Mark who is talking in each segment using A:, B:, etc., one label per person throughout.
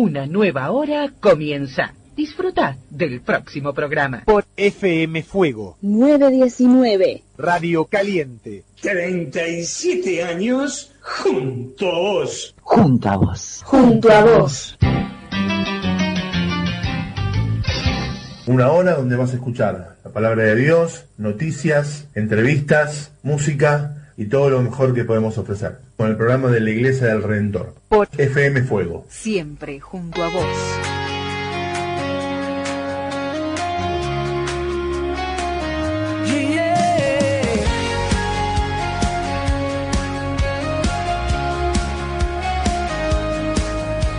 A: Una nueva hora comienza. Disfruta del próximo programa.
B: Por FM Fuego
C: 919.
B: Radio Caliente.
D: 37 años junto a vos.
A: Junto a vos.
C: Junto a vos.
E: Una hora donde vas a escuchar la palabra de Dios, noticias, entrevistas, música y todo lo mejor que podemos ofrecer. Con el programa de la Iglesia del Redentor.
C: Por
E: FM Fuego.
F: Siempre junto a vos.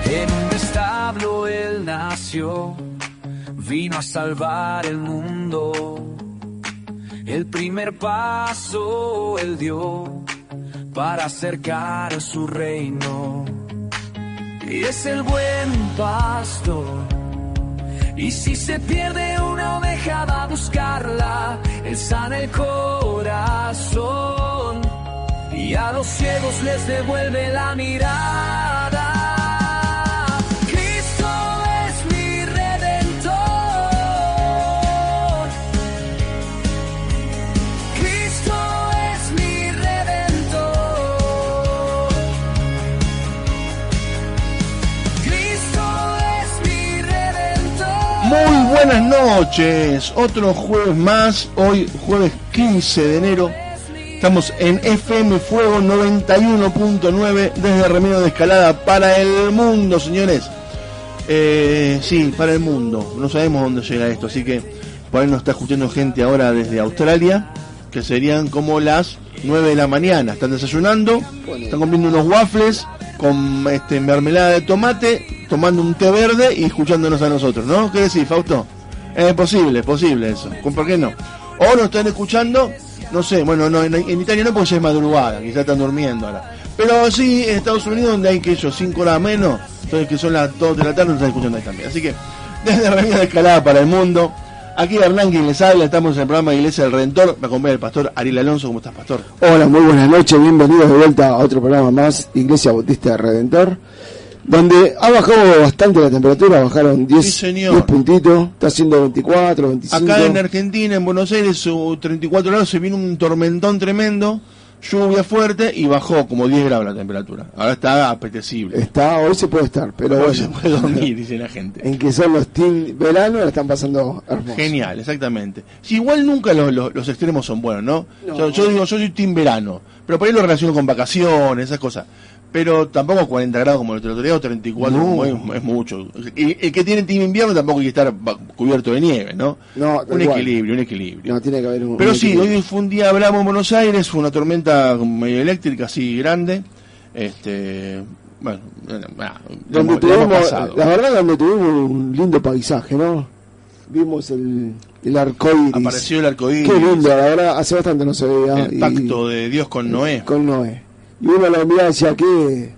G: En un establo él nació, vino a salvar el mundo. El primer paso él dio para acercar su reino. Y es el buen pastor. Y si se pierde una oveja va a buscarla. Él sana el corazón y a los ciegos les devuelve la mirada.
H: Muy buenas noches, otro jueves más, hoy jueves 15 de enero, estamos en FM Fuego 91.9 desde Remedio de Escalada para el mundo, señores. Sí, para el mundo, no sabemos dónde llega esto, así que por ahí nos está escuchando gente ahora desde Australia, que serían como las 9 de la mañana, están desayunando, están comiendo unos waffles con mermelada de tomate, tomando un té verde y escuchándonos a nosotros, ¿no? ¿Qué decís, Fausto? Es posible eso. ¿Por qué no? O nos están escuchando, no sé, bueno, no, en Italia no porque ya es madrugada, quizás están durmiendo ahora. Pero sí, en Estados Unidos, donde hay que 5 horas menos, entonces que son las 2 de la tarde, nos están escuchando ahí también. Así que, desde Remedio de Escalada para el mundo, aquí Hernán quien les habla, estamos en el programa de Iglesia del Redentor, me acompaña el pastor Ariel Alonso. ¿Cómo estás, pastor?
I: Hola, muy buenas noches, bienvenidos de vuelta a otro programa más, Iglesia Bautista del Redentor, donde ha bajado bastante la temperatura, bajaron 10 puntitos, está haciendo 24, 25.
H: Acá en Argentina, en Buenos Aires, 34 grados, se vino un tormentón tremendo, lluvia fuerte y bajó como 10 grados la temperatura. Ahora está apetecible.
I: Hoy se puede estar, pero
H: hoy
I: bueno.
H: se puede dormir, dice la gente.
I: En que son los team verano, la están pasando hermoso.
H: Genial, exactamente. Si igual nunca los extremos son buenos, ¿no? Yo digo, yo soy team verano, pero por ahí lo relaciono con vacaciones, esas cosas. Pero tampoco 40 grados como el otro día, o 34 como es mucho. Y el que tiene team invierno tampoco hay que estar cubierto de nieve, ¿no? Un equilibrio.
I: No, tiene que haber un...
H: Pero sí, hoy fue un día, hablamos en Buenos Aires, fue una tormenta medio eléctrica, así grande. Bueno,
I: donde tuvimos, la verdad, donde tuvimos un lindo paisaje, ¿no? Vimos el arcoíris.
H: Apareció el arcoíris.
I: Qué lindo, la verdad, hace bastante no se veía.
H: El pacto de Dios con Noé.
I: Con Noé. Y uno lo miraba y decía, qué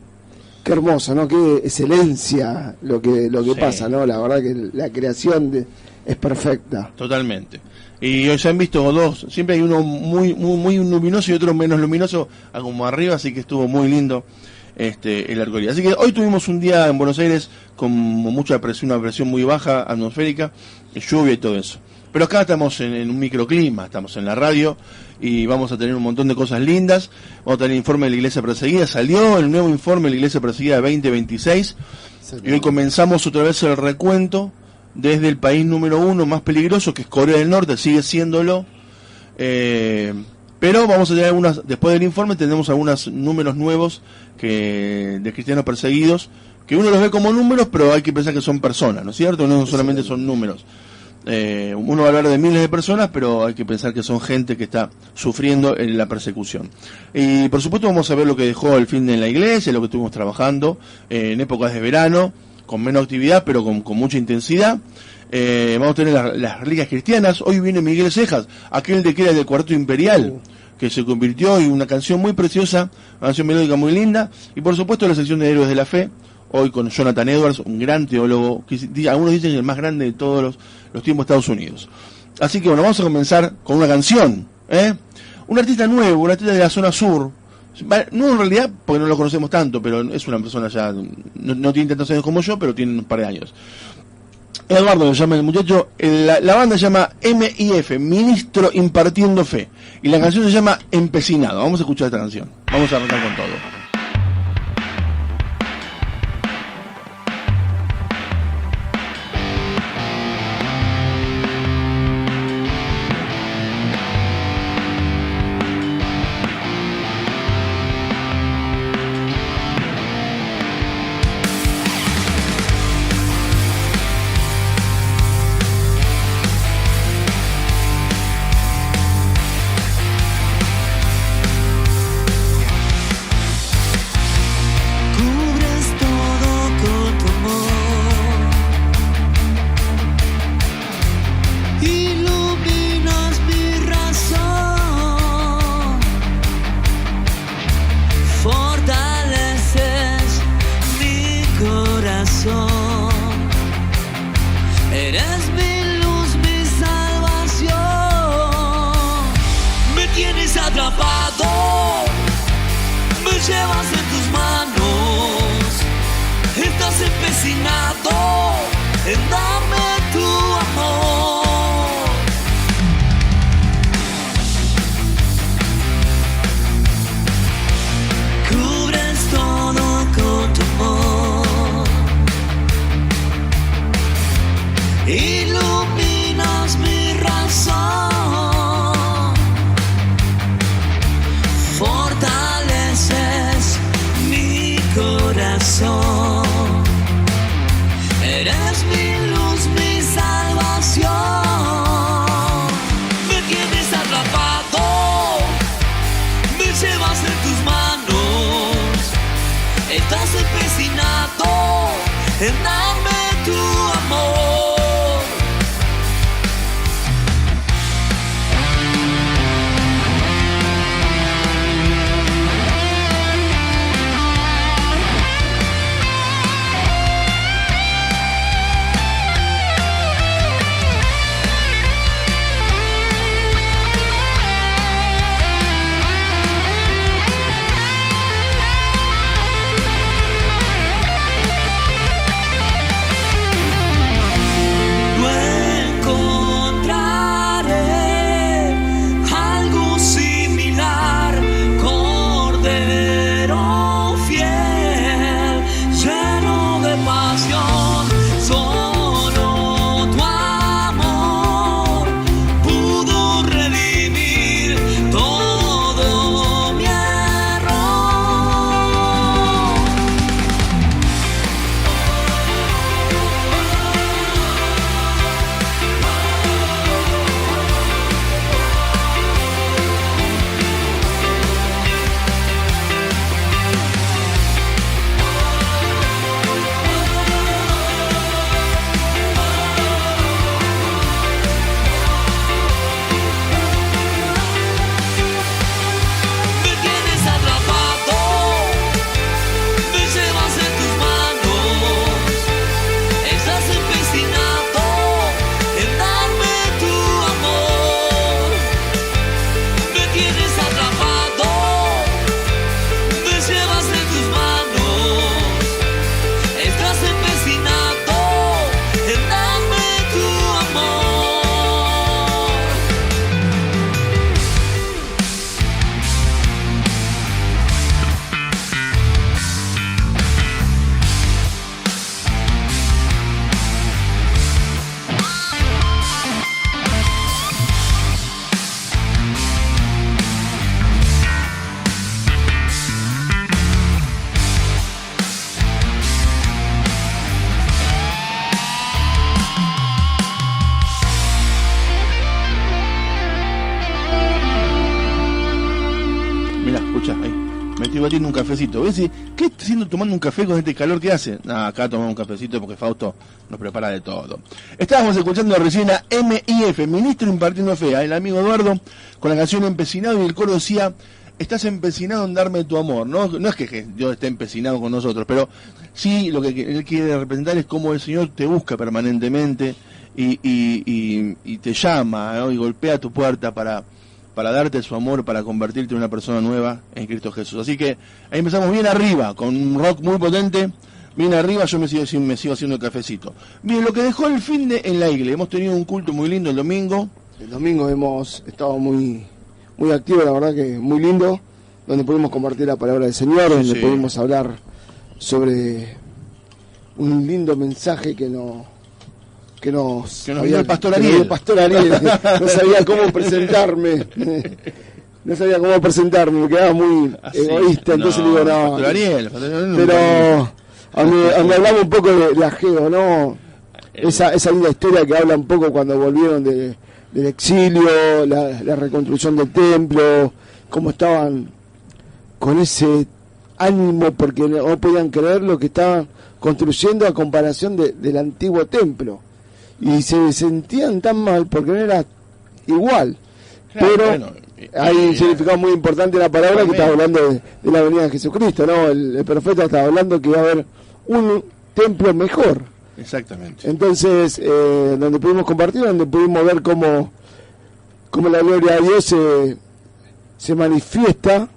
I: hermoso, ¿no? Qué excelencia lo que sí pasa, ¿no? La verdad que la creación es perfecta.
H: Totalmente. Y hoy se han visto dos, siempre hay uno muy luminoso y otro menos luminoso, como arriba, así que estuvo muy lindo el arcoíris. Así que hoy tuvimos un día en Buenos Aires con mucha presión, una presión muy baja atmosférica, lluvia y todo eso. Pero acá estamos en un microclima, estamos en la radio y vamos a tener un montón de cosas lindas. Vamos a tener el informe de la Iglesia Perseguida, salió el nuevo informe de la Iglesia Perseguida 2026 y hoy comenzamos otra vez el recuento desde el país número 1 más peligroso, que es Corea del Norte, sigue siéndolo, pero vamos a tener después del informe tenemos algunos números nuevos de cristianos perseguidos, que uno los ve como números, pero hay que pensar que son personas, ¿no es cierto? No solamente son números. Uno va a hablar de miles de personas, pero hay que pensar que son gente que está sufriendo en la persecución. Y por supuesto vamos a ver lo que dejó el fin de la iglesia, lo que estuvimos trabajando en épocas de verano, con menos actividad, pero con mucha intensidad. Vamos a tener las reliquias cristianas. Hoy viene Miguel Cejas, aquel que era del Cuarteto Imperial, que se convirtió en una canción muy preciosa, una canción melódica muy linda. Y por supuesto la sección de Héroes de la Fe, hoy con Jonathan Edwards, un gran teólogo, que algunos dicen que el más grande de todos los tiempos de Estados Unidos. Así que bueno, vamos a comenzar con una canción, un artista nuevo, un artista de la zona sur, No en realidad, porque no lo conocemos tanto, pero es una persona ya, no tiene tantos años como yo, pero tiene un par de años. Eduardo se llama el muchacho, la banda se llama MIF, Ministro Impartiendo Fe, y la canción se llama Empecinado. Vamos a escuchar esta canción, vamos a arrancar con todo. Batiendo un cafecito. ¿Ves? ¿Qué está haciendo tomando un café con este calor que hace? Acá tomamos un cafecito porque Fausto nos prepara de todo. Estábamos escuchando recién a MIF, Ministro Impartiendo Fe, el amigo Eduardo, con la canción Empecinado, y el coro decía: estás empecinado en darme tu amor. No es que Dios esté empecinado con nosotros, pero sí lo que él quiere representar es cómo el Señor te busca permanentemente y te llama, ¿no? Y golpea tu puerta para para darte su amor, para convertirte en una persona nueva en Cristo Jesús. Así que ahí empezamos bien arriba, con un rock muy potente, bien arriba. Yo me sigo haciendo el cafecito. Bien, lo que dejó el fin de en la iglesia, hemos tenido un culto muy lindo el domingo.
I: El domingo hemos estado muy activos, la verdad que muy lindo, donde pudimos compartir la palabra del Señor, donde pudimos hablar sobre un lindo mensaje que nos
H: dio el pastor Ariel.
I: No sabía cómo presentarme. Me quedaba muy egoísta, entonces digo, no.
H: Pastor Ariel,
I: pero donde hablamos un poco de Ageo, ¿no? Esa linda historia que habla un poco cuando volvieron del exilio, la reconstrucción del templo, cómo estaban con ese ánimo porque no podían creer lo que estaban construyendo a comparación del antiguo templo. Y se sentían tan mal porque no era igual. Claro, pero bueno, hay un significado muy importante de la palabra que está hablando de la venida de Jesucristo, ¿no? El profeta está hablando que va a haber un templo mejor.
H: Exactamente.
I: Entonces, donde pudimos compartir, donde pudimos ver cómo la gloria de Dios se manifiesta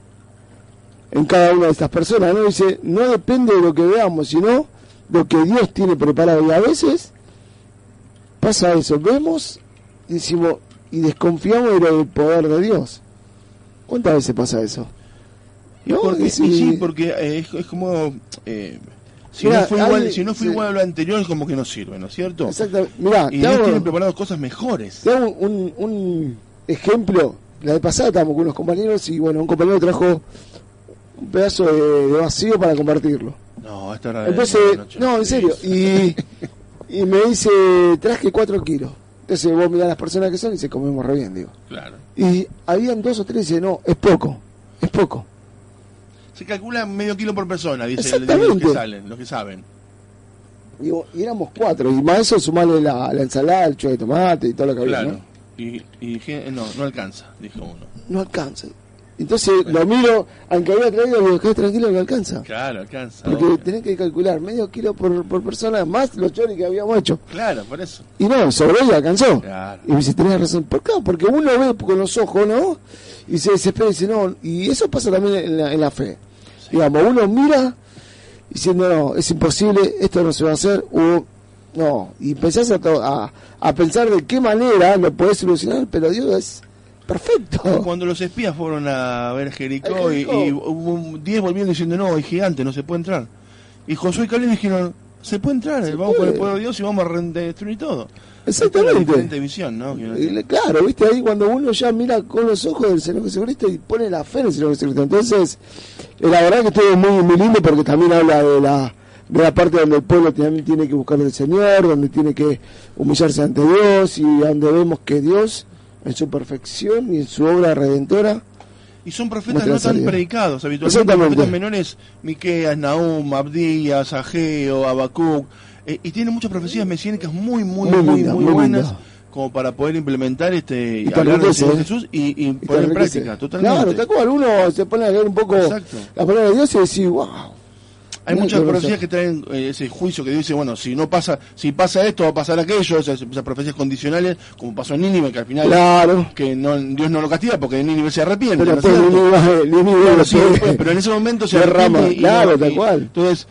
I: en cada una de estas personas, ¿no? Dice, no depende de lo que veamos, sino de lo que Dios tiene preparado. Y a veces pasa eso, vemos, decimos, y desconfiamos del poder de Dios. ¿Cuántas veces pasa eso?
H: ¿No? Porque es como... si no fue igual a lo anterior, es como que no sirve, ¿no es cierto?
I: Exactamente. Mirá,
H: y Dios tiene preparado cosas mejores.
I: Te hago un ejemplo. La vez pasada estábamos con unos compañeros y bueno, un compañero trajo un pedazo de vacío para compartirlo.
H: No, esta era
I: entonces, en serio. Y me dice, traje 4 kilos. Entonces vos mirás las personas que son y se comemos re bien, digo.
H: Claro.
I: Y habían 2 o 3 y dice, no, es poco.
H: Se calcula medio kilo por persona, dice los que saben.
I: Digo, y éramos 4, y más eso sumarle la ensalada, el chueco de tomate y todo lo que había, ¿no?
H: Y dije, no alcanza, dijo uno.
I: No alcanza. Entonces lo miro, aunque había traído, digo, quedé tranquilo que alcanza.
H: Claro, alcanza.
I: Porque tenés que calcular medio kilo por persona, más los choris que habíamos hecho.
H: Claro, por eso.
I: Y no, sobre ella alcanzó.
H: Claro.
I: Y me dice, tenés razón. ¿Por qué? Porque uno ve con los ojos, ¿no? Y se desespera y dice, no. Y eso pasa también en la fe. Sí. Digamos, uno mira diciendo, no, es imposible, esto no se va a hacer, no. Y empezás a pensar de qué manera lo podés solucionar, pero Dios es perfecto.
H: Cuando los espías fueron a ver Jericó y hubo 10 volviendo diciendo, no, es gigante, no se puede entrar. Y Josué y Caleb dijeron, se puede entrar, vamos con el poder de Dios y vamos a destruir todo.
I: Exactamente.
H: Es diferente visión, ¿no?
I: Claro, viste, ahí cuando uno ya mira con los ojos del Señor Jesucristo y pone la fe en el Señor Jesucristo. Entonces, la verdad que esto es muy, muy lindo porque también habla de la parte donde el pueblo también tiene que buscar al Señor, donde tiene que humillarse ante Dios y donde vemos que Dios en su perfección y en su obra redentora.
H: Y son profetas no tan predicados, habitualmente profetas menores, Miqueas, Nahum, Abdías, Ageo, Habacuc, y tienen muchas profecías mesiánicas muy buenas, como para poder implementar y hablar del Señor Jesús y poner en práctica, totalmente.
I: Claro, tal cual, uno se pone a leer un poco la palabra de Dios y decir, wow.
H: Hay muchas profecías que traen ese juicio que dice, bueno, si pasa esto, va a pasar aquello, esas profecías condicionales, como pasó en Nínive, que al final que Dios no lo castiga porque en Nínive se arrepiente. Pero en ese momento se arrepiente.
I: Tal cual.
H: Entonces,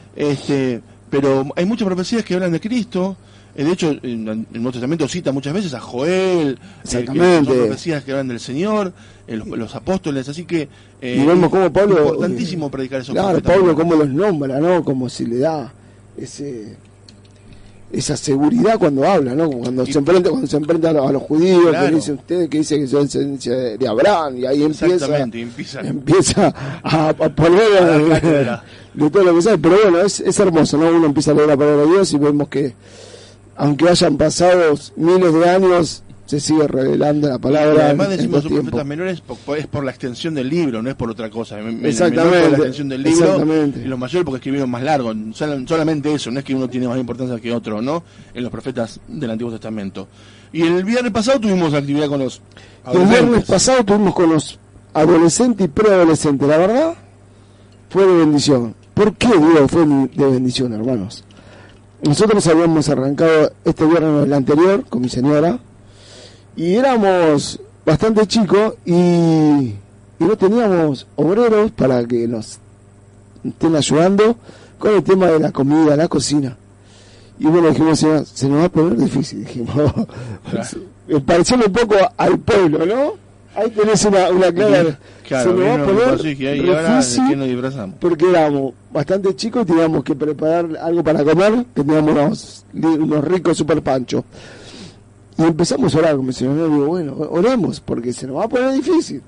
H: pero hay muchas profecías que hablan de Cristo. De hecho, en el Nuevo Testamento cita muchas veces a Joel, que son profecías que hablan del Señor, los apóstoles, así que
I: y vemos cómo Pablo,
H: es importantísimo predicar esos
I: profetas. Claro, Pablo cómo los nombra, ¿no? Como si le da esa seguridad cuando habla, ¿no? Cuando se enfrenta a los judíos, que dice usted, que dice que son descendencia de Abraham, y ahí empieza a poner de todo lo que sabe. Pero bueno, es hermoso, ¿no? Uno empieza a leer la palabra de Dios y vemos que aunque hayan pasado miles de años, se sigue revelando la palabra.
H: Y además decimos los profetas menores es por la extensión del libro, no es por otra cosa.
I: Exactamente.
H: Por la extensión del libro, y los mayores porque escribieron más largo. Solamente eso, no es que uno tiene más importancia que otro, ¿no? En los profetas del Antiguo Testamento. Y el viernes pasado tuvimos actividad con los adolescentes.
I: El viernes pasado tuvimos con los adolescentes y preadolescentes. La verdad, fue de bendición. ¿Por qué digo fue de bendición, hermanos? Nosotros habíamos arrancado este viernes el anterior con mi señora y éramos bastante chicos y no teníamos obreros para que nos estén ayudando con el tema de la comida, la cocina. Y bueno, dijimos, se nos va a poner difícil, dijimos. Pareció un poco al pueblo, ¿no? Ahí tenés una clara.
H: Claro,
I: se nos va a poner
H: difícil
I: porque éramos bastante chicos y teníamos que preparar algo para comer, que teníamos unos ricos super panchos. Y empezamos a orar, como señor, digo, bueno, oremos, porque se nos va a poner difícil.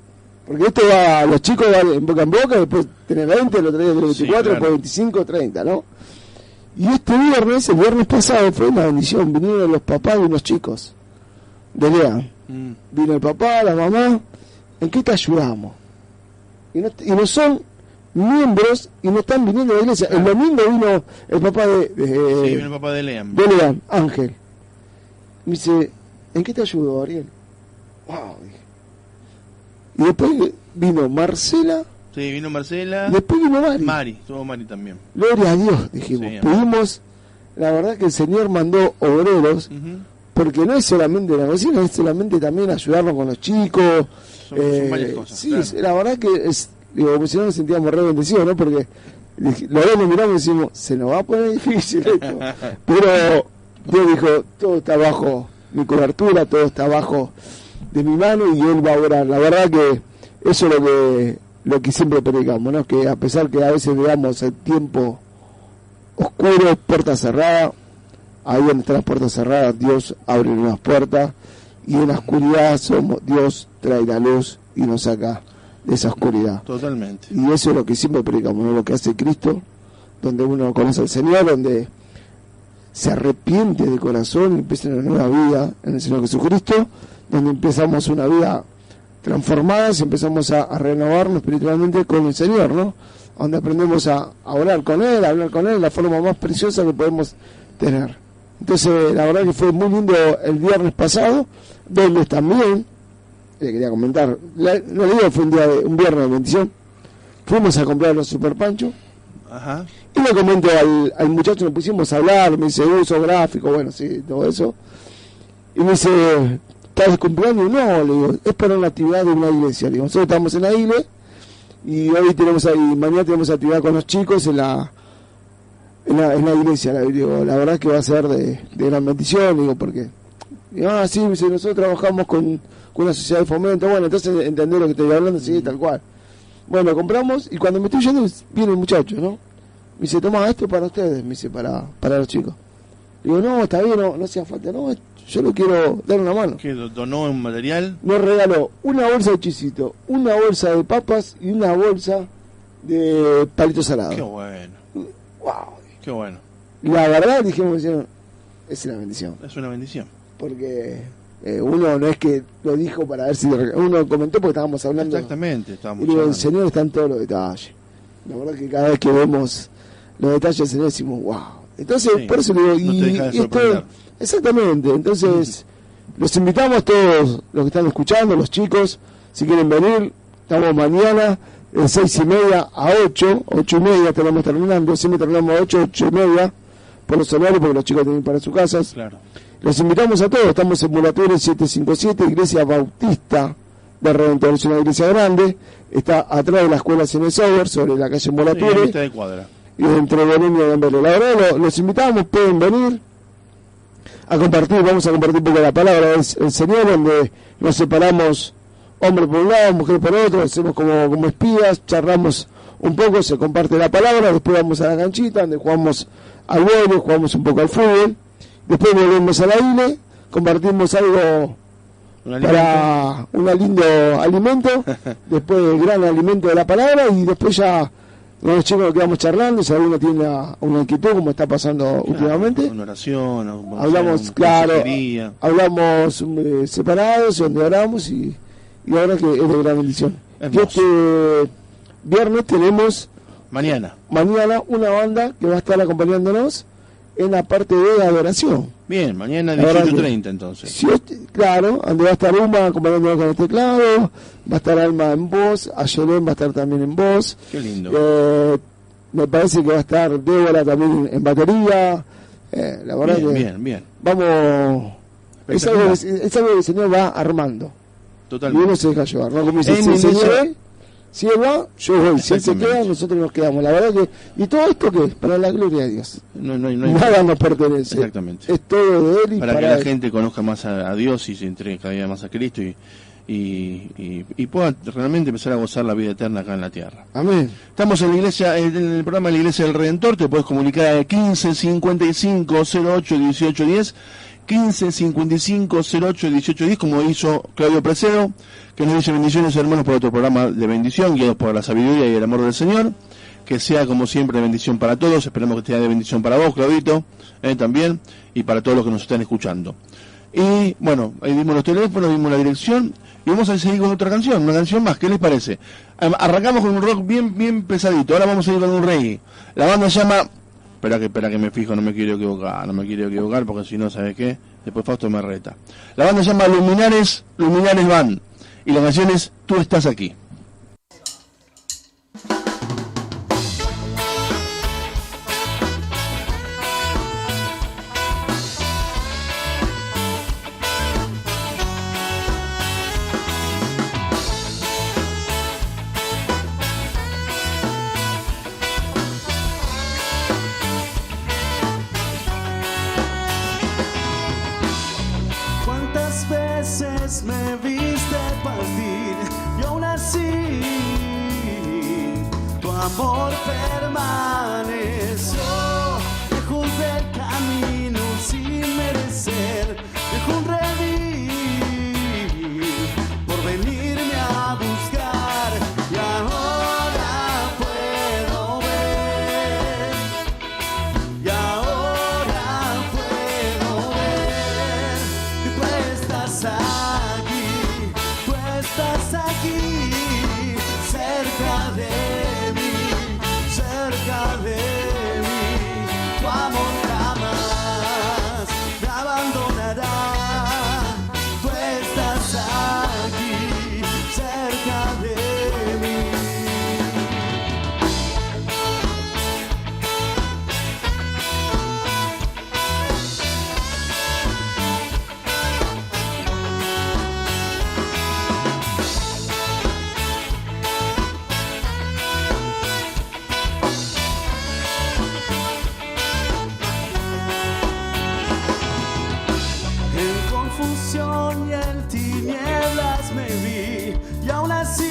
I: Porque esto va, los chicos van en boca, después tenés 20, el otro día tenés 24,
H: sí, claro.
I: Después 25, 30, ¿no? Y el viernes pasado, fue una bendición, vinieron los papás de unos chicos, de Lean. Vino el papá, la mamá, ¿en qué te ayudamos? Y no son miembros y no están viniendo de la iglesia. El domingo vino el papá
H: vino el papá de Lean.
I: De Lean, Ángel. Me dice, ¿en qué te ayudo, Ariel? Wow, dije. Y después vino Marcela.
H: Sí, vino Marcela.
I: Después vino Mari.
H: Estuvo Mari también.
I: Gloria a Dios, dijimos.
H: Sí,
I: pudimos, la verdad que el Señor mandó obreros, porque no es solamente la cocina, es solamente también ayudarnos con los chicos.
H: Son varias cosas. Sí,
I: claro. La verdad que como si no nos sentíamos re bendecidos, ¿no? Porque los dos nos miramos y decimos, se nos va a poner difícil esto. Pero Dios dijo, todo está bajo mi cobertura, todo está bajo de mi mano y Él va a orar. La verdad que eso es lo que siempre predicamos, ¿no? Que a pesar que a veces veamos el tiempo oscuro, puertas cerradas, ahí donde están las puertas cerradas, Dios abre unas puertas y en la oscuridad Dios trae la luz y nos saca de esa oscuridad.
H: Totalmente.
I: Y eso es lo que siempre predicamos, ¿no? Lo que hace Cristo, donde uno conoce al Señor, donde se arrepiente de corazón y empieza una nueva vida en el Señor Jesucristo, donde empezamos una vida transformada y empezamos a renovarnos espiritualmente con el Señor, ¿no? Donde aprendemos a orar con Él, a hablar con Él, la forma más preciosa que podemos tener. Entonces, la verdad que fue muy lindo el viernes pasado, donde también, le quería comentar, no le digo, fue un viernes de bendición, fuimos a comprar los super panchos.
H: Ajá.
I: Y le comento al muchacho, nos pusimos a hablar, me dice, uso gráfico, bueno, sí, todo eso. Y me dice, ¿estás de cumpleaños? No, le digo, es para una actividad de una iglesia. Le digo, nosotros estamos en la iglesia y hoy mañana tenemos actividad con los chicos en la iglesia. Le digo, la verdad que va a ser de gran bendición, le digo, porque, sí, me dice, nosotros trabajamos con una sociedad de fomento, bueno, entonces entender lo que estoy hablando, sí, tal cual. Bueno, compramos y cuando me estoy yendo viene el muchacho, ¿no? Me dice, toma, esto para ustedes, me dice, para los chicos. Digo, no, está bien, no hacía falta, no, yo le quiero dar una mano.
H: ¿Qué donó un material?
I: Nos regaló una bolsa de chisito, una bolsa de papas y una bolsa de palitos salados.
H: Qué bueno.
I: Wow.
H: Qué bueno.
I: La verdad, dijimos, es una bendición.
H: Es una bendición.
I: Porque uno no es que lo dijo para ver si uno comentó porque estábamos hablando.
H: Exactamente, estábamos
I: y
H: hablando.
I: El Señor está en todos los detalles. La verdad que cada vez que vemos los detalles del Señor decimos, wow. Entonces, sí, por eso le digo, y esto, exactamente, entonces los invitamos todos los que están escuchando, los chicos, si quieren venir, estamos mañana de 6:30 a 8:30 tenemos terminando, siempre terminamos a 8:30 por los horarios porque los chicos tienen que ir para sus casas.
H: Claro.
I: Los invitamos a todos, estamos en Mulatores 757, Iglesia Bautista de Redentor, es una iglesia grande, está atrás de la escuela Cinesover, sobre la calle Mulatores.
H: Sí, de cuadra.
I: Y entre Bonemia y Amberes. La verdad, los invitamos, pueden venir a compartir, vamos a compartir un poco la palabra del Señor, donde nos separamos hombre por un lado, mujer por otro, hacemos como espías, charlamos un poco, se comparte la palabra, después vamos a la canchita, donde jugamos al vuelo, jugamos un poco al fútbol, después volvemos a la isla, compartimos algo para un lindo alimento, después el gran alimento de la palabra, y después ya los chicos nos quedamos charlando, si alguno tiene una inquietud, como está pasando últimamente.
H: Una oración,
I: hablamos, hablamos separados, donde oramos, y la verdad que es de gran bendición. Y este viernes tenemos mañana una banda que va a estar acompañándonos en la parte de adoración.
H: Bien, mañana 18:30 entonces.
I: Sí, claro, donde va a estar Uma acompañándonos con el teclado, va a estar Alma en voz, Ayelén va a estar también en voz.
H: Qué lindo.
I: Me parece que va a estar Débora también en batería. La verdad
H: bien.
I: Vamos, es algo que el Señor va armando.
H: Totalmente.
I: Y uno se deja llevar, ¿no? Como dice, si él va, yo voy. Si él se queda, nosotros nos quedamos. La verdad que... ¿Y todo esto qué es? Para la gloria de Dios. Nada nos pertenece.
H: Exactamente.
I: Es todo de él y
H: para que
I: para
H: la
I: él.
H: gente conozca más a Dios y se entregue cada día más a Cristo y pueda realmente empezar a gozar la vida eterna acá en la tierra.
I: Amén.
H: Estamos en la iglesia, en el programa de la Iglesia del Redentor. Te puedes comunicar al 15 55 08 18 10, 15 55 08 18 10, como hizo Claudio Precedo, que nos dice: bendiciones, hermanos, por otro programa de bendición, guiados por la sabiduría y el amor del Señor. Que sea, como siempre, bendición para todos. Esperamos que sea de bendición para vos, Claudito, también, y para todos los que nos están escuchando. Y bueno, ahí dimos los teléfonos, dimos la dirección, y vamos a seguir con otra canción, una canción más. ¿Qué les parece? Arrancamos con un rock bien pesadito. Ahora vamos a ir con un reggae. La banda se llama... Espera que me fijo, no me quiero equivocar, porque si no, ¿sabes qué? Después Fausto me reta. La banda se llama Luminares Van, y la canción es Tú estás aquí.
G: ¿Cuántas veces me viste partir y aún así tu amor permaneció? Lejos del camino sin merecer, dejó un redil por venirme a buscar, y ahora puedo ver, y ahora puedo ver que tú estás aquí, cerca de mí, tu amor jamás me abandonará. Tú estás aquí, cerca de mí. En confusión y en tinieblas me vi, y aún así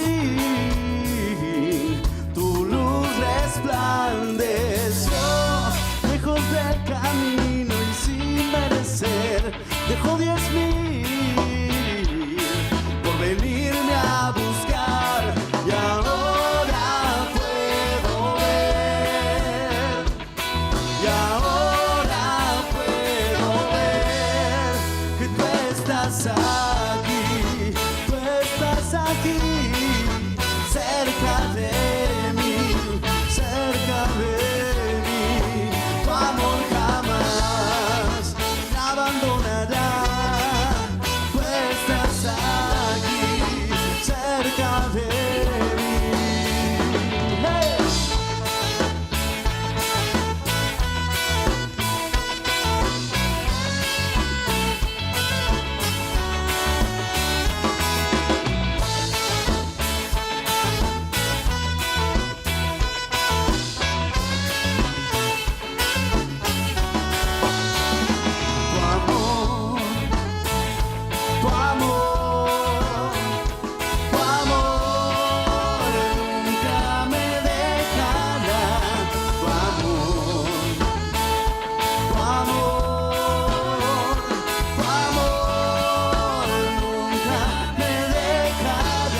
G: tu luz resplandeció. Lejos del camino y sin merecer, dejó 10,000 por venirme a buscar, y ahora puedo ver, y ahora puedo ver que tú estás aquí, cerca de mí, tu amor jamás me abandonará. Tú estás aquí, cerca de mí. Hey. Tu amor nunca me dejará. Tu amor nunca me dejará.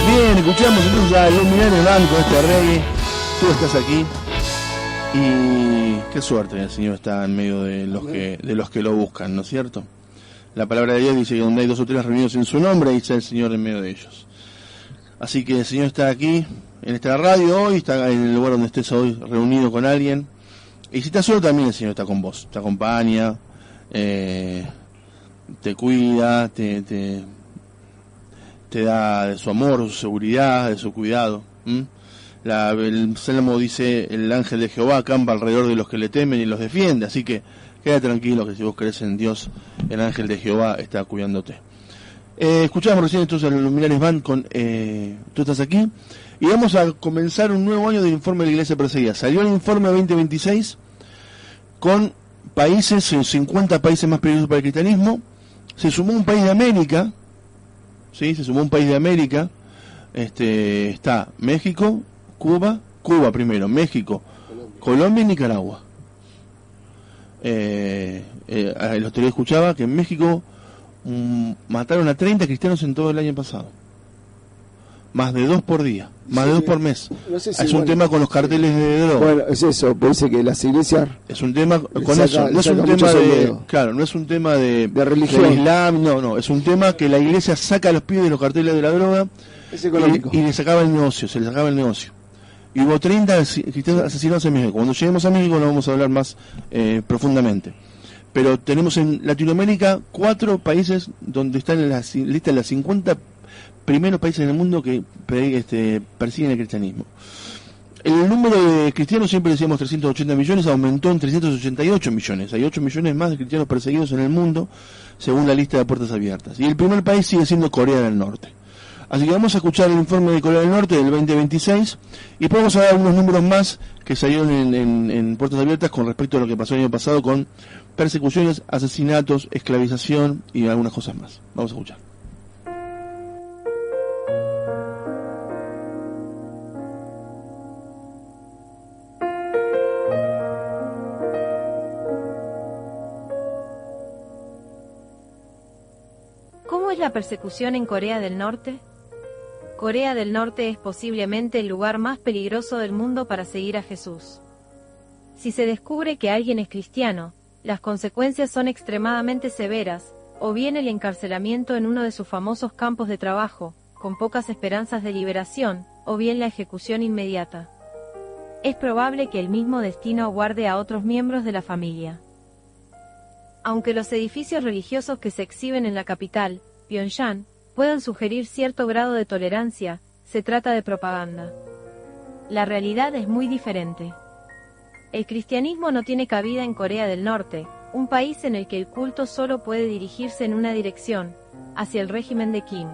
H: Bien, escuchamos entonces a Luminares Van con este reggae. Tú estás aquí. Y qué suerte, el Señor está en medio de los que lo buscan, ¿no es cierto? La palabra de Dios dice que donde hay 2 o 3 reunidos en su nombre, ahí está el Señor en medio de ellos. Así que el Señor está aquí, en esta radio hoy, está en el lugar donde estés hoy reunido con alguien. Y si estás solo también el Señor está con vos, te acompaña, te cuida, te da de su amor, de su seguridad, de su cuidado. El Salmo dice: el ángel de Jehová acampa alrededor de los que le temen y los defiende. Así que queda tranquilo que si vos crees en Dios, el ángel de Jehová está cuidándote. Escuchamos recién entonces los Luminares Band con Tú estás aquí, y vamos a comenzar un nuevo año del informe de la Iglesia Perseguida. Salió el informe 2026 con países, 50 países más peligrosos para el cristianismo. Se sumó un país de América, ¿sí? Se sumó un país de América. Está México, Cuba primero, México, Colombia y Nicaragua. El otro día escuchaba que en México mataron a 30 cristianos en todo el año pasado. Más de 2 por día, más de 2 por mes.
I: No sé si
H: es un tema con los carteles de droga.
I: Bueno, es eso, parece que las iglesias...
H: Es un tema con eso, no es un tema claro, no es un tema de religión, de Islam, no, es un tema que la iglesia saca a los pibes de los carteles de la droga. Es económico. Y le sacaba el negocio, se le sacaba el negocio. Y hubo 30 cristianos asesinados en México. Cuando lleguemos a México lo vamos a hablar más profundamente. Pero tenemos en Latinoamérica 4 países donde están en la lista de las 50 primeros países en el mundo que persiguen el cristianismo. El número de cristianos, siempre decíamos 380 millones, aumentó en 388 millones. Hay 8 millones más de cristianos perseguidos en el mundo, según la lista de Puertas Abiertas. Y el primer país sigue siendo Corea del Norte. Así que vamos a escuchar el informe de Corea del Norte del 2026 y después vamos a dar unos números más que salieron en Puertas Abiertas con respecto a lo que pasó el año pasado con persecuciones, asesinatos, esclavización y algunas cosas más. Vamos a escuchar.
F: ¿Cómo es la persecución en Corea del Norte? Corea del Norte es posiblemente el lugar más peligroso del mundo para seguir a Jesús. Si se descubre que alguien es cristiano, las consecuencias son extremadamente severas, o bien el encarcelamiento en uno de sus famosos campos de trabajo, con pocas esperanzas de liberación, o bien la ejecución inmediata. Es probable que el mismo destino aguarde a otros miembros de la familia. Aunque los edificios religiosos que se exhiben en la capital, Pyongyang, puedan sugerir cierto grado de tolerancia, se trata de propaganda. La realidad es muy diferente. El cristianismo no tiene cabida en Corea del Norte, un país en el que el culto solo puede dirigirse en una dirección, hacia el régimen de Kim.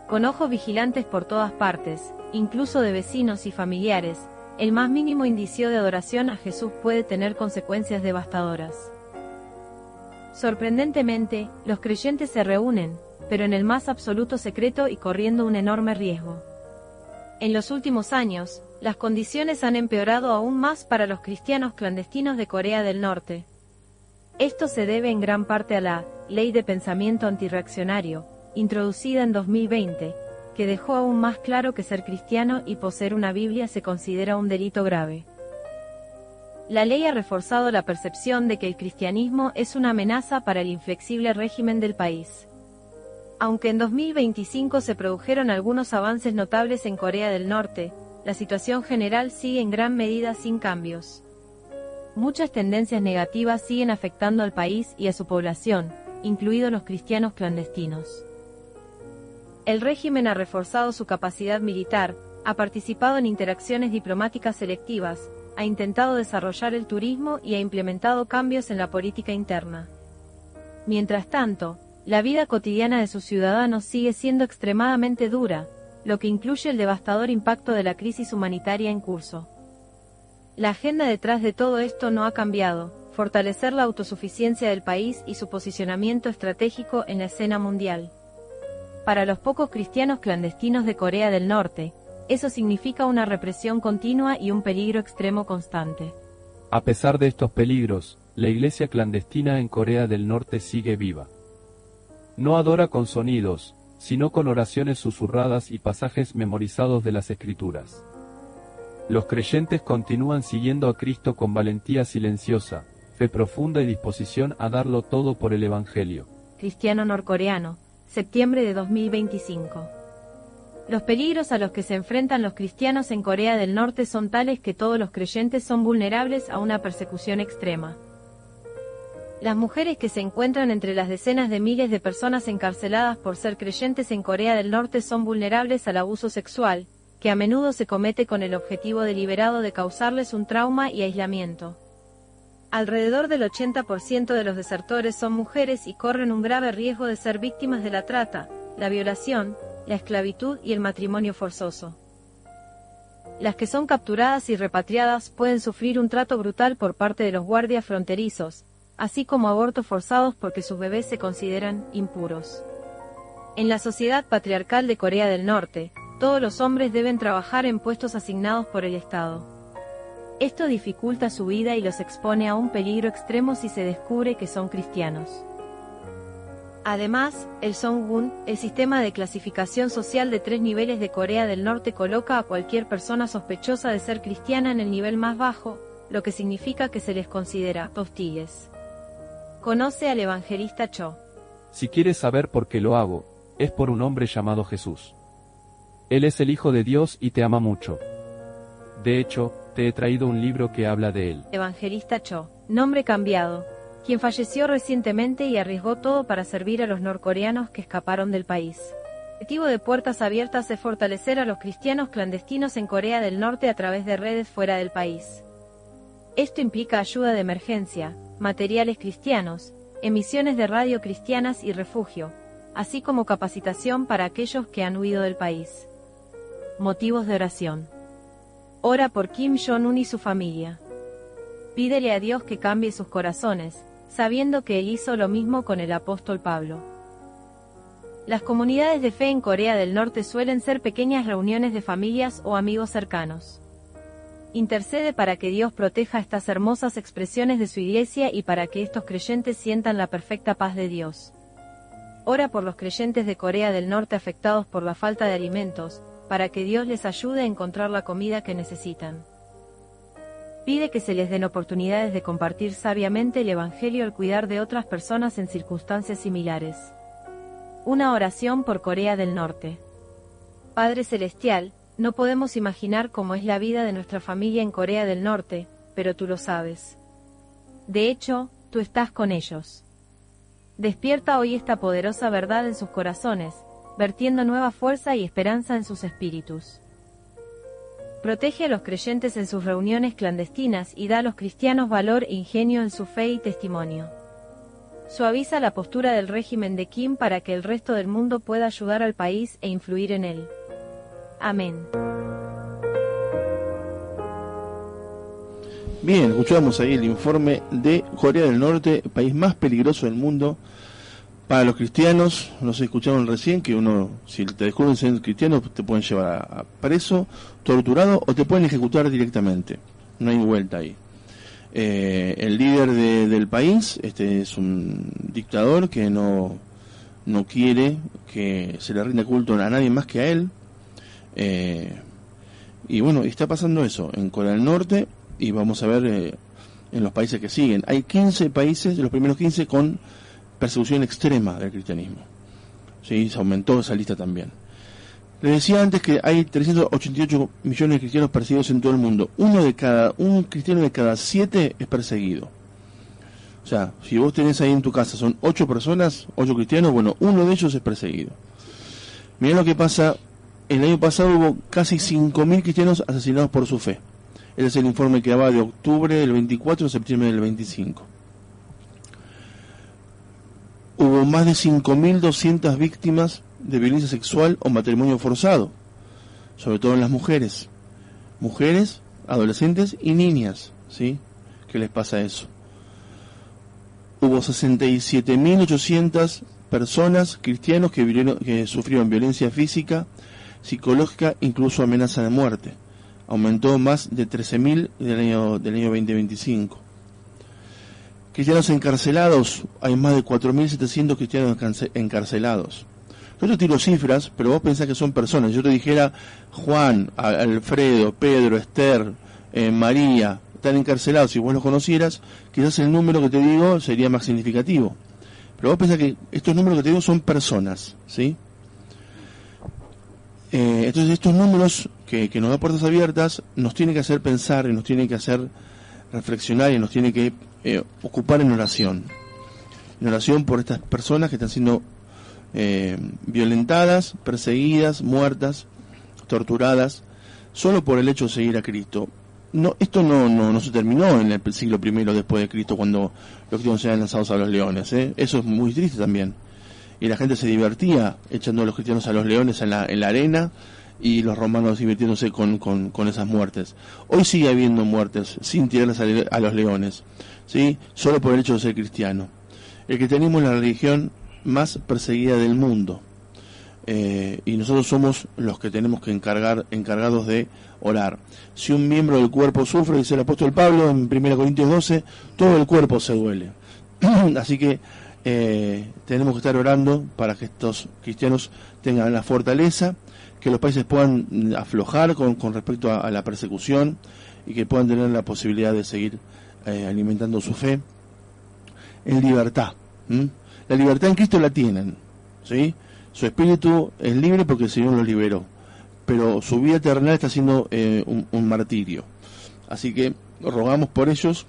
F: Con ojos vigilantes por todas partes, incluso de vecinos y familiares, el más mínimo indicio de adoración a Jesús puede tener consecuencias devastadoras. Sorprendentemente, los creyentes se reúnen, pero en el más absoluto secreto y corriendo un enorme riesgo. En los últimos años, las condiciones han empeorado aún más para los cristianos clandestinos de Corea del Norte. Esto se debe en gran parte a la Ley de Pensamiento Antirreaccionario, introducida en 2020, que dejó aún más claro que ser cristiano y poseer una Biblia se considera un delito grave. La ley ha reforzado la percepción de que el cristianismo es una amenaza para el inflexible régimen del país. Aunque en 2025 se produjeron algunos avances notables en Corea del Norte, la situación general sigue en gran medida sin cambios. Muchas tendencias negativas siguen afectando al país y a su población, incluidos los cristianos clandestinos. El régimen ha reforzado su capacidad militar, ha participado en interacciones diplomáticas selectivas, ha intentado desarrollar el turismo y ha implementado cambios en la política interna. Mientras tanto, la vida cotidiana de sus ciudadanos sigue siendo extremadamente dura, lo que incluye el devastador impacto de la crisis humanitaria en curso. La agenda detrás de todo esto no ha cambiado: fortalecer la autosuficiencia del país y su posicionamiento estratégico en la escena mundial. Para los pocos cristianos clandestinos de Corea del Norte, eso significa una represión continua y un peligro extremo constante.
J: A pesar de estos peligros, la iglesia clandestina en Corea del Norte sigue viva. No adora con sonidos, sino con oraciones susurradas y pasajes memorizados de las Escrituras. Los creyentes continúan siguiendo a Cristo con valentía silenciosa, fe profunda y disposición a darlo todo por el Evangelio.
F: Cristiano norcoreano, septiembre de 2025. Los peligros a los que se enfrentan los cristianos en Corea del Norte son tales que todos los creyentes son vulnerables a una persecución extrema. Las mujeres que se encuentran entre las decenas de miles de personas encarceladas por ser creyentes en Corea del Norte son vulnerables al abuso sexual, que a menudo se comete con el objetivo deliberado de causarles un trauma y aislamiento. Alrededor del 80% de los desertores son mujeres y corren un grave riesgo de ser víctimas de la trata, la violación, la esclavitud y el matrimonio forzoso. Las que son capturadas y repatriadas pueden sufrir un trato brutal por parte de los guardias fronterizos, así como abortos forzados porque sus bebés se consideran impuros. En la sociedad patriarcal de Corea del Norte, todos los hombres deben trabajar en puestos asignados por el Estado. Esto dificulta su vida y los expone a un peligro extremo si se descubre que son cristianos. Además, el Songun, el sistema de clasificación social de 3 niveles de Corea del Norte, coloca a cualquier persona sospechosa de ser cristiana en el nivel más bajo, lo que significa que se les considera hostiles. Conoce al evangelista Cho.
J: Si quieres saber por qué lo hago, es por un hombre llamado Jesús. Él es el Hijo de Dios y te ama mucho. De hecho, te he traído un libro que habla de él.
F: Evangelista Cho, nombre cambiado, quien falleció recientemente y arriesgó todo para servir a los norcoreanos que escaparon del país. El objetivo de Puertas Abiertas es fortalecer a los cristianos clandestinos en Corea del Norte a través de redes fuera del país. Esto implica ayuda de emergencia, materiales cristianos, emisiones de radio cristianas y refugio, así como capacitación para aquellos que han huido del país. Motivos de oración. Ora por Kim Jong-un y su familia. Pídele a Dios que cambie sus corazones, sabiendo que Él hizo lo mismo con el apóstol Pablo. Las comunidades de fe en Corea del Norte suelen ser pequeñas reuniones de familias o amigos cercanos. Intercede para que Dios proteja estas hermosas expresiones de su iglesia y para que estos creyentes sientan la perfecta paz de Dios. Ora por los creyentes de Corea del Norte afectados por la falta de alimentos, para que Dios les ayude a encontrar la comida que necesitan. Pide que se les den oportunidades de compartir sabiamente el Evangelio al cuidar de otras personas en circunstancias similares. Una oración por Corea del Norte. Padre Celestial, no podemos imaginar cómo es la vida de nuestra familia en Corea del Norte, pero tú lo sabes. De hecho, tú estás con ellos. Despierta hoy esta poderosa verdad en sus corazones, vertiendo nueva fuerza y esperanza en sus espíritus. Protege a los creyentes en sus reuniones clandestinas y da a los cristianos valor e ingenio en su fe y testimonio. Suaviza la postura del régimen de Kim para que el resto del mundo pueda ayudar al país e influir en él. Amén.
H: Bien, escuchamos ahí el informe de Corea del Norte, el país más peligroso del mundo para los cristianos. Nos escucharon recién que uno, si te descubren ser cristiano, te pueden llevar a preso, torturado o te pueden ejecutar directamente. No hay vuelta ahí. El líder del país es un dictador que no quiere que se le rinda culto a nadie más que a él. Y bueno, está pasando eso en Corea del Norte y vamos a ver en los países que siguen. Hay 15 países, de los primeros 15, con persecución extrema del cristianismo. Sí, se aumentó esa lista también. Les decía antes que hay 388 millones de cristianos perseguidos en todo el mundo. Un cristiano de cada 7 es perseguido. O sea, si vos tenés ahí en tu casa, son 8 personas, 8 cristianos, bueno, uno de ellos es perseguido. Mirá lo que pasa. El año pasado hubo casi 5.000 cristianos asesinados por su fe. Ese es el informe que va de octubre del 24 a septiembre del 25. Hubo más de 5.200 víctimas de violencia sexual o matrimonio forzado, sobre todo en las mujeres. Mujeres, adolescentes y niñas, ¿sí? ¿Qué les pasa eso? Hubo 67.800 personas, cristianos, que sufrieron violencia física, psicológica, incluso amenaza de muerte. Aumentó más de 13.000 del año 2025. Cristianos encarcelados, hay más de 4.700 cristianos encarcelados. Yo te tiro cifras, pero vos pensás que son personas. Yo te dijera Juan, Alfredo, Pedro, Esther, María, están encarcelados. Si vos los conocieras, quizás el número que te digo sería más significativo. Pero vos pensás que estos números que te digo son personas, ¿sí? Entonces estos números que nos da Puertas Abiertas nos tienen que hacer pensar y nos tienen que hacer reflexionar y nos tienen que ocupar en oración. en oración por estas personas que están siendo violentadas, perseguidas, muertas, torturadas, solo por el hecho de seguir a Cristo. No, esto no se terminó en el siglo I después de Cristo, cuando los cristianos eran lanzados a los leones, ¿eh? Eso es muy triste también. Y la gente se divertía echando a los cristianos a los leones en la arena, y los romanos divirtiéndose con esas muertes. Hoy sigue habiendo muertes sin tirarlas a los leones, ¿sí? Solo por el hecho de ser cristiano. El cristianismo es la religión más perseguida del mundo, y nosotros somos los que tenemos que encargados de orar. Si un miembro del cuerpo sufre, dice el apóstol Pablo en 1 Corintios 12, todo el cuerpo se duele. Así que tenemos que estar orando para que estos cristianos tengan la fortaleza, que los países puedan aflojar con respecto a la persecución, y que puedan tener la posibilidad de seguir alimentando su fe en libertad. La libertad en Cristo la tienen, ¿sí? Su espíritu es libre porque el Señor lo liberó, pero su vida terrenal está siendo un martirio. Así que rogamos por ellos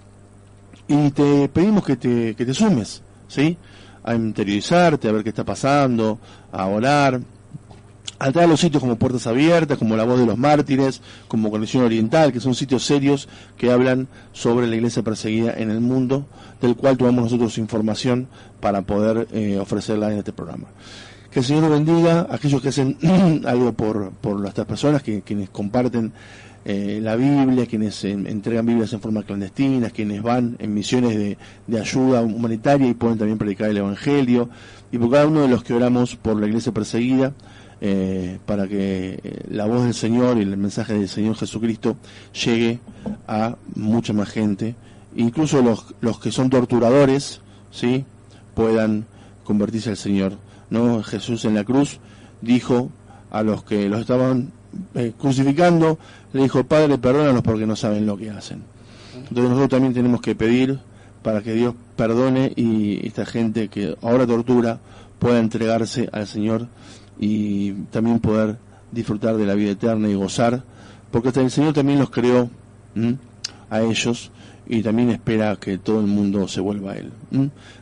H: y te pedimos que te sumes, ¿sí? A interiorizarte, a ver qué está pasando, a orar, a entrar a los sitios como Puertas Abiertas, como La Voz de los Mártires, como Conexión Oriental, que son sitios serios que hablan sobre la iglesia perseguida en el mundo, del cual tomamos nosotros información para poder ofrecerla en este programa. Que el Señor bendiga a aquellos que hacen algo por estas personas, quienes comparten la Biblia, quienes entregan Biblias en forma clandestina, quienes van en misiones de ayuda humanitaria y pueden también predicar el Evangelio, y por cada uno de los que oramos por la iglesia perseguida, para que la voz del Señor y el mensaje del Señor Jesucristo llegue a mucha más gente, incluso los que son torturadores, ¿sí? Puedan convertirse al Señor, ¿no? Jesús en la cruz dijo a los que los estaban crucificando, le dijo: Padre, perdónalos porque no saben lo que hacen. Entonces nosotros también tenemos que pedir para que Dios perdone, y esta gente que ahora tortura pueda entregarse al Señor y también poder disfrutar de la vida eterna y gozar, porque hasta el Señor también los creó a ellos, y también espera que todo el mundo se vuelva a Él.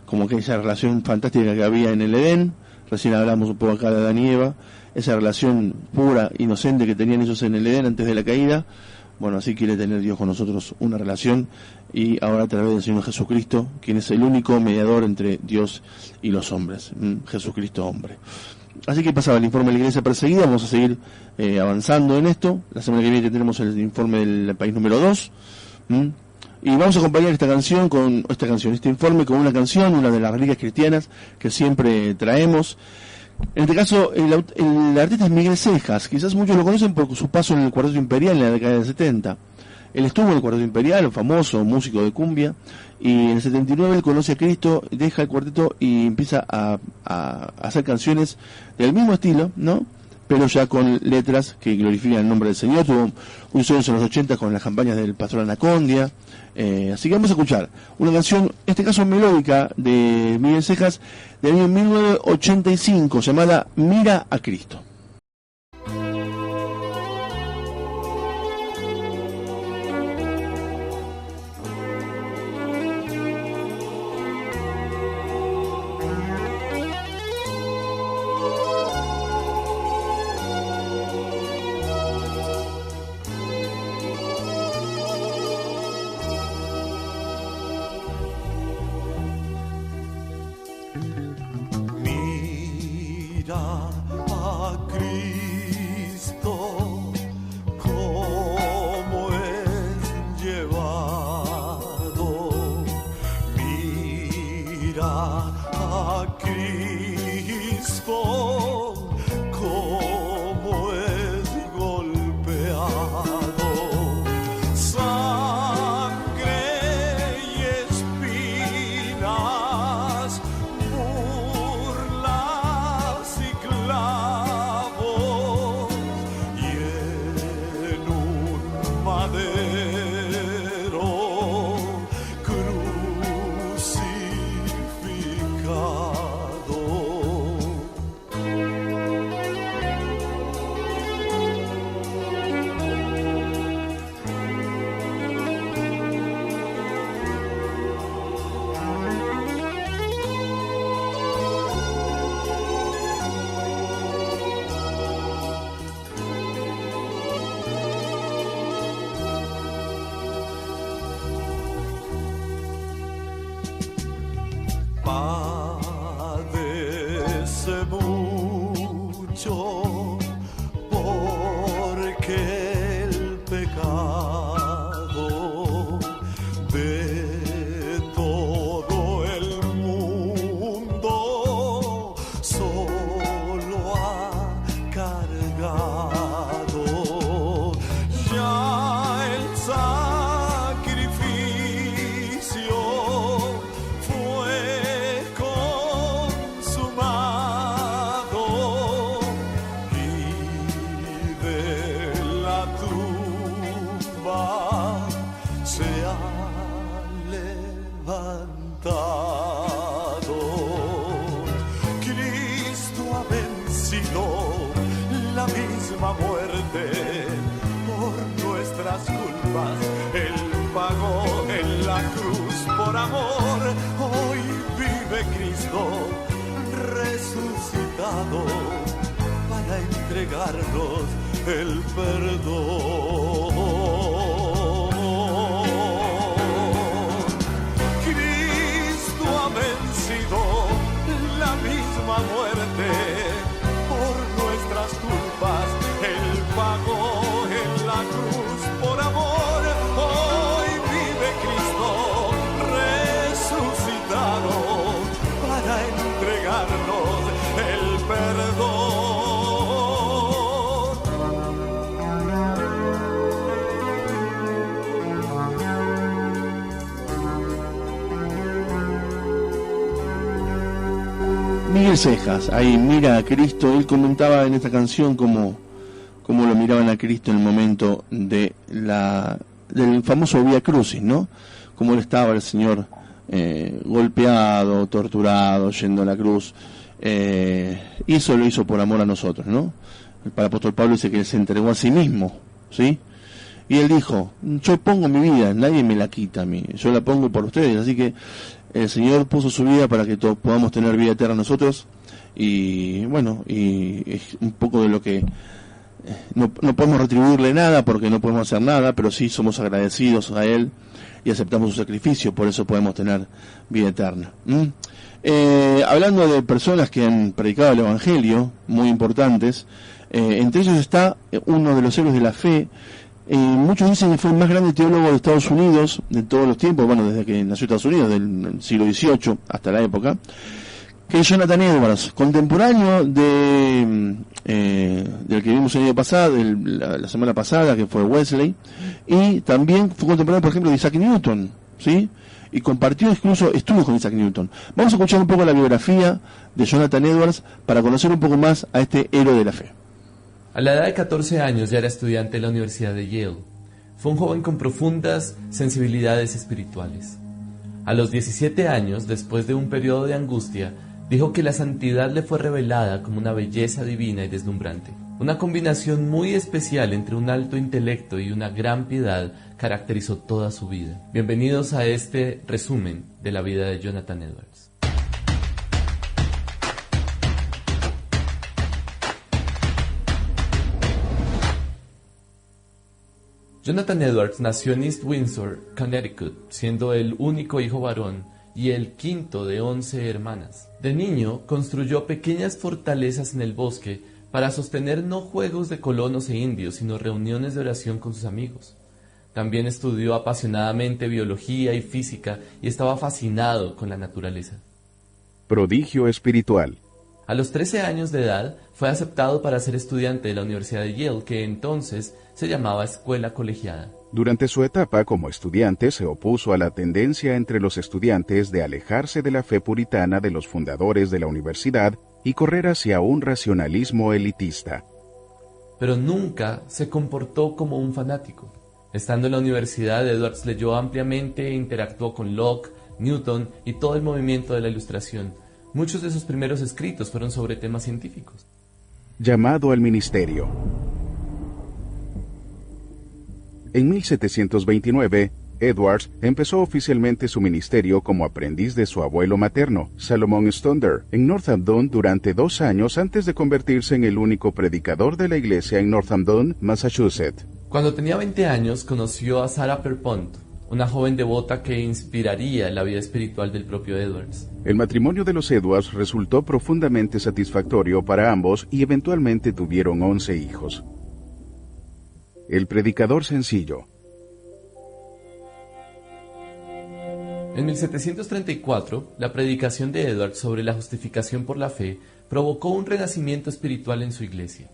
H: Como que esa relación fantástica que había en el Edén, recién hablamos un poco acá de Adán y Eva, esa relación pura, inocente que tenían ellos en el Edén antes de la caída. Bueno, así quiere tener Dios con nosotros una relación, y ahora a través del Señor Jesucristo, quien es el único mediador entre Dios y los hombres, Jesucristo hombre. Así que pasaba el informe de la iglesia perseguida. Vamos a seguir avanzando en esto. La semana que viene tenemos el informe del país número 2. Y vamos a acompañar este informe con una canción, una de las reliquias cristianas que siempre traemos. En este caso, el artista es Miguel Cejas. Quizás muchos lo conocen por su paso en el Cuarteto Imperial en la década del 70. Él estuvo en el Cuarteto Imperial, un famoso músico de cumbia, y en el 79 él conoce a Cristo, deja el cuarteto y empieza a hacer canciones del mismo estilo, ¿no? Pero ya con letras que glorifican el nombre del Señor. Tuvo un sueño en los 80 con las campañas del Pastor Anacondia. Así que vamos a escuchar una canción, en este caso melódica, de Miguel Cejas, del año 1985, llamada Mira a Cristo.
G: Mira a que el pecado de todo el mundo solo ha cargado. Ya el sacrificio fue consumado y de la tumba se ha levantado. Cristo ha vencido la misma muerte por nuestras culpas. Él pagó en la cruz por amor. Hoy vive Cristo resucitado para entregarnos el perdón. Cristo ha vencido la misma muerte por nuestras culpas. Él pagó en la cruz por amor. Hoy vive Cristo resucitado para entregarnos el perdón.
H: Miguel Cejas, ahí mira a Cristo. Él comentaba en esta canción cómo lo miraban a Cristo en el momento del famoso Vía Crucis, ¿no? Cómo él estaba, el Señor, golpeado, torturado, yendo a la cruz. Y eso lo hizo por amor a nosotros, ¿no? El apóstol Pablo dice que él se entregó a sí mismo, ¿sí? Y él dijo, yo pongo mi vida, nadie me la quita a mí, yo la pongo por ustedes. Así que el Señor puso su vida para que todos podamos tener vida eterna nosotros. Y bueno, y es un poco de lo que no podemos retribuirle nada porque no podemos hacer nada, pero sí somos agradecidos a Él y aceptamos su sacrificio, por eso podemos tener vida eterna. Hablando de personas que han predicado el Evangelio, muy importantes, entre ellos está uno de los héroes de la fe. Muchos dicen que fue el más grande teólogo de Estados Unidos de todos los tiempos, bueno, desde que nació Estados Unidos, del siglo XVIII hasta la época, que es Jonathan Edwards, contemporáneo del que vimos el año pasado, la semana pasada, que fue Wesley, y también fue contemporáneo, por ejemplo, de Isaac Newton, ¿sí? Y compartió incluso estudios con Isaac Newton. Vamos a escuchar un poco la biografía de Jonathan Edwards para conocer un poco más a este héroe de la fe.
K: A la edad de 14 años ya era estudiante de la Universidad de Yale. Fue un joven con profundas sensibilidades espirituales. A los 17 años, después de un periodo de angustia, dijo que la santidad le fue revelada como una belleza divina y deslumbrante. Una combinación muy especial entre un alto intelecto y una gran piedad caracterizó toda su vida. Bienvenidos a este resumen de la vida de Jonathan Edwards. Jonathan Edwards nació en East Windsor, Connecticut, siendo el único hijo varón y el quinto de 11 hermanas. De niño, construyó pequeñas fortalezas en el bosque para sostener no juegos de colonos e indios, sino reuniones de oración con sus amigos. También estudió apasionadamente biología y física y estaba fascinado con la naturaleza.
L: Prodigio espiritual.
K: A los 13 años de edad, fue aceptado para ser estudiante de la Universidad de Yale, que entonces se llamaba Escuela Colegiada.
L: Durante su etapa como estudiante se opuso a la tendencia entre los estudiantes de alejarse de la fe puritana de los fundadores de la universidad y correr hacia un racionalismo elitista.
K: Pero nunca se comportó como un fanático. Estando en la universidad, Edwards leyó ampliamente e interactuó con Locke, Newton y todo el movimiento de la Ilustración. Muchos de sus primeros escritos fueron sobre temas científicos.
L: Llamado al ministerio. En 1729, Edwards empezó oficialmente su ministerio como aprendiz de su abuelo materno, Salomon Stonder, en Northampton durante 2 años antes de convertirse en el único predicador de la iglesia en Northampton, Massachusetts.
K: Cuando tenía 20 años, conoció a Sarah Pierpont, una joven devota que inspiraría la vida espiritual del propio Edwards.
L: El matrimonio de los Edwards resultó profundamente satisfactorio para ambos y eventualmente tuvieron 11 hijos. El predicador sencillo.
K: En 1734, la predicación de Edwards sobre la justificación por la fe provocó un renacimiento espiritual en su iglesia.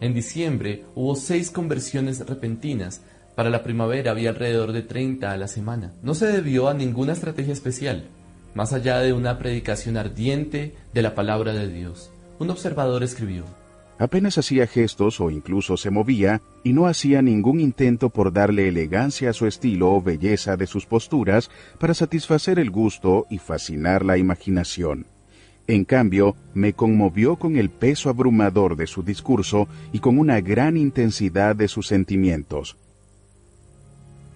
K: En diciembre hubo 6 conversiones repentinas. Para la primavera había alrededor de 30 a la semana. No se debió a ninguna estrategia especial, más allá de una predicación ardiente de la palabra de Dios. Un observador escribió:
L: Apenas hacía gestos o incluso se movía, y no hacía ningún intento por darle elegancia a su estilo o belleza de sus posturas para satisfacer el gusto y fascinar la imaginación. En cambio, me conmovió con el peso abrumador de su discurso y con una gran intensidad de sus sentimientos.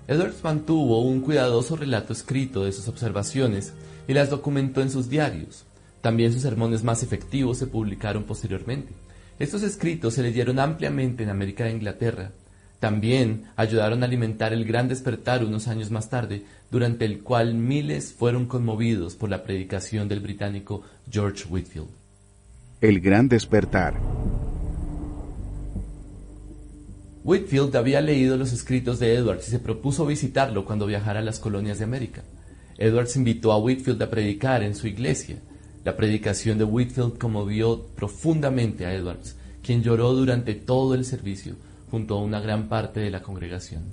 K: Edwards mantuvo un cuidadoso relato escrito de sus observaciones y las documentó en sus diarios. También sus sermones más efectivos se publicaron posteriormente. Estos escritos se leyeron ampliamente en América e Inglaterra. También ayudaron a alimentar el gran despertar unos años más tarde, durante el cual miles fueron conmovidos por la predicación del británico George Whitefield.
L: El gran despertar.
K: Whitefield había leído los escritos de Edwards y se propuso visitarlo cuando viajara a las colonias de América. Edwards invitó a Whitefield a predicar en su iglesia. La predicación de Whitefield conmovió profundamente a Edwards, quien lloró durante todo el servicio, junto a una gran parte de la congregación.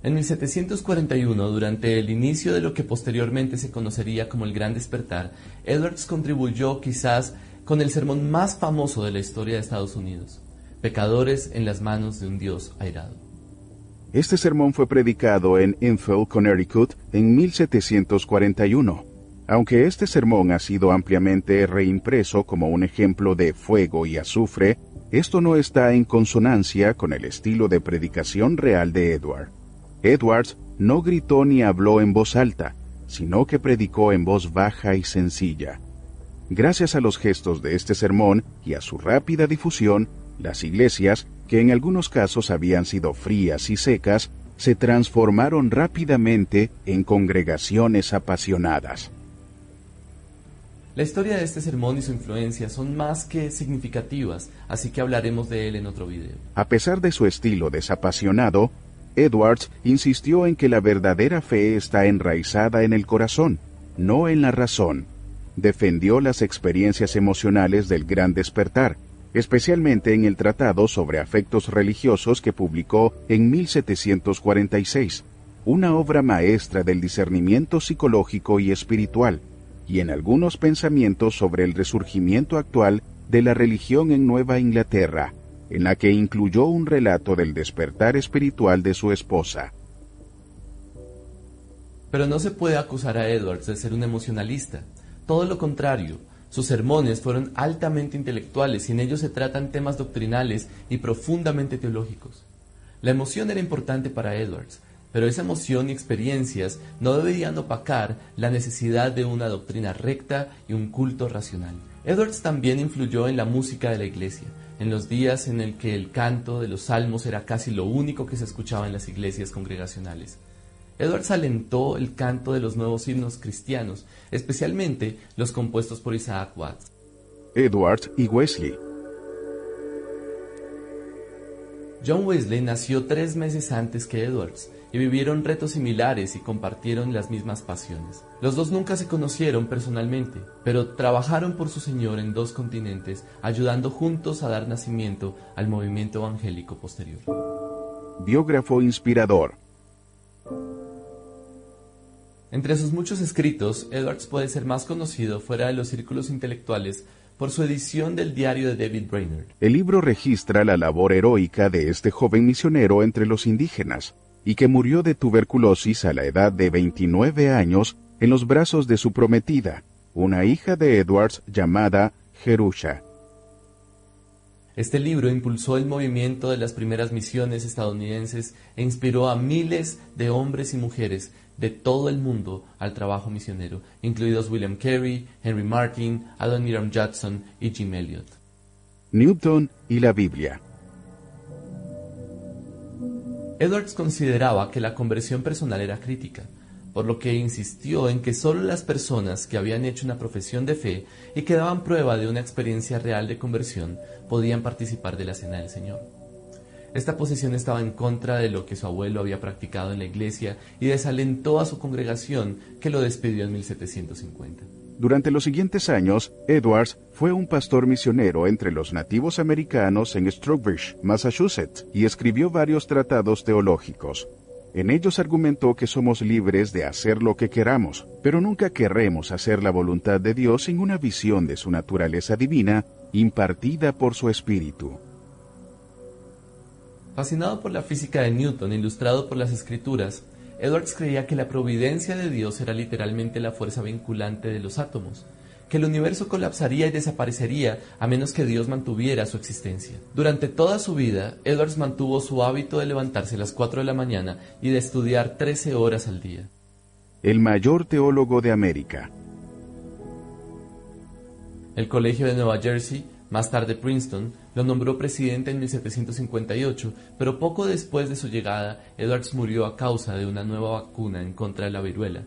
K: En 1741, durante el inicio de lo que posteriormente se conocería como el Gran Despertar, Edwards contribuyó quizás con el sermón más famoso de la historia de Estados Unidos: Pecadores en las manos de un Dios airado.
L: Este sermón fue predicado en Enfield, Connecticut, en 1741. Aunque este sermón ha sido ampliamente reimpreso como un ejemplo de fuego y azufre, esto no está en consonancia con el estilo de predicación real de Edwards. Edwards no gritó ni habló en voz alta, sino que predicó en voz baja y sencilla. Gracias a los gestos de este sermón y a su rápida difusión, las iglesias, que en algunos casos habían sido frías y secas, se transformaron rápidamente en congregaciones apasionadas.
K: La historia de este sermón y su influencia son más que significativas, así que hablaremos de él en otro video.
L: A pesar de su estilo desapasionado, Edwards insistió en que la verdadera fe está enraizada en el corazón, no en la razón. Defendió las experiencias emocionales del Gran Despertar, especialmente en el Tratado sobre Afectos Religiosos que publicó en 1746, una obra maestra del discernimiento psicológico y espiritual, y en algunos pensamientos sobre el resurgimiento actual de la religión en Nueva Inglaterra, en la que incluyó un relato del despertar espiritual de su esposa.
K: Pero no se puede acusar a Edwards de ser un emocionalista. Todo lo contrario, sus sermones fueron altamente intelectuales y en ellos se tratan temas doctrinales y profundamente teológicos. La emoción era importante para Edwards, pero esa emoción y experiencias no deberían opacar la necesidad de una doctrina recta y un culto racional. Edwards también influyó en la música de la iglesia, en los días en el que el canto de los salmos era casi lo único que se escuchaba en las iglesias congregacionales. Edwards alentó el canto de los nuevos himnos cristianos, especialmente los compuestos por Isaac Watts.
L: Edwards y Wesley.
K: John Wesley nació 3 meses antes que Edwards, y vivieron retos similares y compartieron las mismas pasiones. Los dos nunca se conocieron personalmente, pero trabajaron por su Señor en 2 continentes, ayudando juntos a dar nacimiento al movimiento evangélico posterior.
L: Biógrafo inspirador.
K: Entre sus muchos escritos, Edwards puede ser más conocido fuera de los círculos intelectuales por su edición del diario de David Brainerd.
L: El libro registra la labor heroica de este joven misionero entre los indígenas, y que murió de tuberculosis a la edad de 29 años en los brazos de su prometida, una hija de Edwards llamada Jerusha.
K: Este libro impulsó el movimiento de las primeras misiones estadounidenses e inspiró a miles de hombres y mujeres de todo el mundo al trabajo misionero, incluidos William Carey, Henry Martyn, Adoniram Judson y Jim Elliot.
L: Newton y la Biblia.
K: Edwards consideraba que la conversión personal era crítica, por lo que insistió en que solo las personas que habían hecho una profesión de fe y que daban prueba de una experiencia real de conversión podían participar de la Cena del Señor. Esta posición estaba en contra de lo que su abuelo había practicado en la iglesia y desalentó a su congregación, que lo despidió en 1750.
L: Durante los siguientes años, Edwards fue un pastor misionero entre los nativos americanos en Stroudsburg, Massachusetts, y escribió varios tratados teológicos. En ellos argumentó que somos libres de hacer lo que queramos, pero nunca querremos hacer la voluntad de Dios sin una visión de su naturaleza divina impartida por su espíritu.
K: Fascinado por la física de Newton e ilustrado por las escrituras, Edwards creía que la providencia de Dios era literalmente la fuerza vinculante de los átomos, que el universo colapsaría y desaparecería a menos que Dios mantuviera su existencia. Durante toda su vida, Edwards mantuvo su hábito de levantarse a las 4 de la mañana y de estudiar 13 horas al día.
L: El mayor teólogo de América.
K: El Colegio de Nueva Jersey, más tarde Princeton, lo nombró presidente en 1758, pero poco después de su llegada, Edwards murió a causa de una nueva vacuna en contra de la viruela.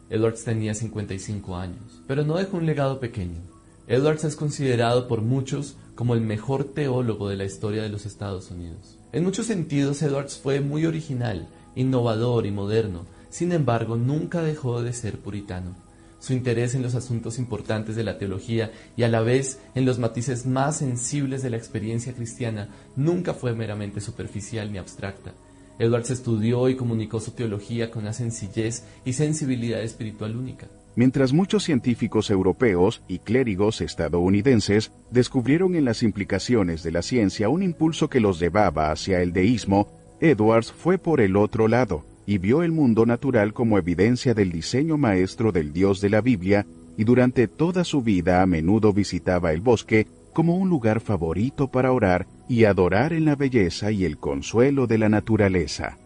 K: Edwards tenía 55 años, pero no dejó un legado pequeño. Edwards es considerado por muchos como el mejor teólogo de la historia de los Estados Unidos. En muchos sentidos, Edwards fue muy original, innovador y moderno. Sin embargo, nunca dejó de ser puritano. Su interés en los asuntos importantes de la teología y a la vez en los matices más sensibles de la experiencia cristiana nunca fue meramente superficial ni abstracta. Edwards estudió y comunicó su teología con una sencillez y sensibilidad espiritual única.
L: Mientras muchos científicos europeos y clérigos estadounidenses descubrieron en las implicaciones de la ciencia un impulso que los llevaba hacia el deísmo, Edwards fue por el otro lado y vio el mundo natural como evidencia del diseño maestro del Dios de la Biblia, y durante toda su vida a menudo visitaba el bosque como un lugar favorito para orar y adorar en la belleza y el consuelo de la naturaleza.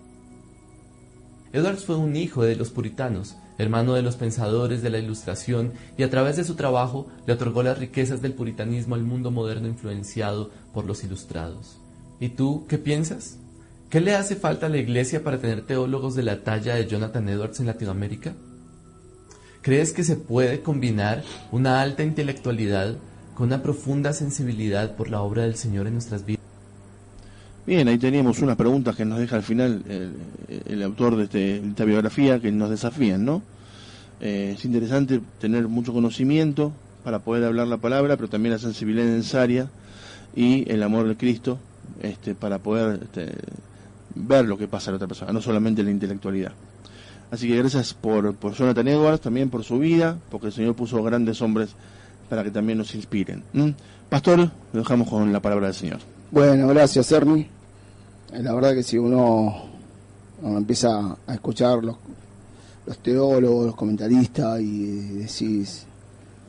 K: Edwards fue un hijo de los puritanos, hermano de los pensadores de la Ilustración, y a través de su trabajo le otorgó las riquezas del puritanismo al mundo moderno influenciado por los ilustrados. ¿Y tú qué piensas? ¿Qué le hace falta a la iglesia para tener teólogos de la talla de Jonathan Edwards en Latinoamérica? ¿Crees que se puede combinar una alta intelectualidad con una profunda sensibilidad por la obra del Señor en nuestras vidas?
H: Bien, ahí teníamos unas preguntas que nos deja al final el autor de esta biografía, que nos desafían, ¿no? Es interesante tener mucho conocimiento para poder hablar la palabra, pero también la sensibilidad necesaria y el amor de Cristo para poder ver lo que pasa a la otra persona, no solamente la intelectualidad. Así que gracias por Jonathan Edwards, también por su vida, porque el Señor puso grandes hombres para que también nos inspiren. Pastor, lo dejamos con la palabra del Señor.
I: Bueno, gracias, Ernie. La verdad que si uno empieza a escuchar los teólogos, los comentaristas, y decís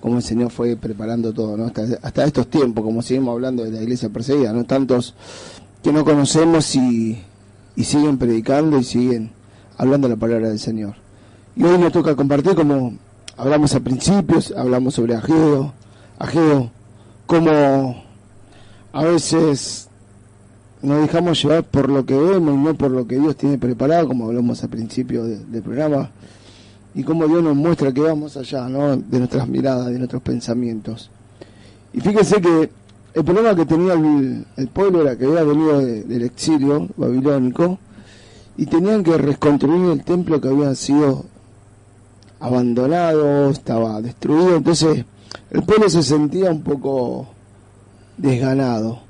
I: cómo el Señor fue preparando todo, ¿no? Hasta estos tiempos, como seguimos hablando de la iglesia perseguida, ¿no? Tantos que no conocemos y siguen predicando y siguen hablando la palabra del Señor. Y hoy nos toca compartir, como hablamos al principio, hablamos sobre Ageo, cómo a veces nos dejamos llevar por lo que vemos y no por lo que Dios tiene preparado, como hablamos al principio del programa, y cómo Dios nos muestra que vamos allá, ¿no? De nuestras miradas, de nuestros pensamientos. Y fíjense que el problema que tenía el pueblo era que había venido del exilio babilónico y tenían que reconstruir el templo que había sido abandonado, estaba destruido. Entonces el pueblo se sentía un poco desganado.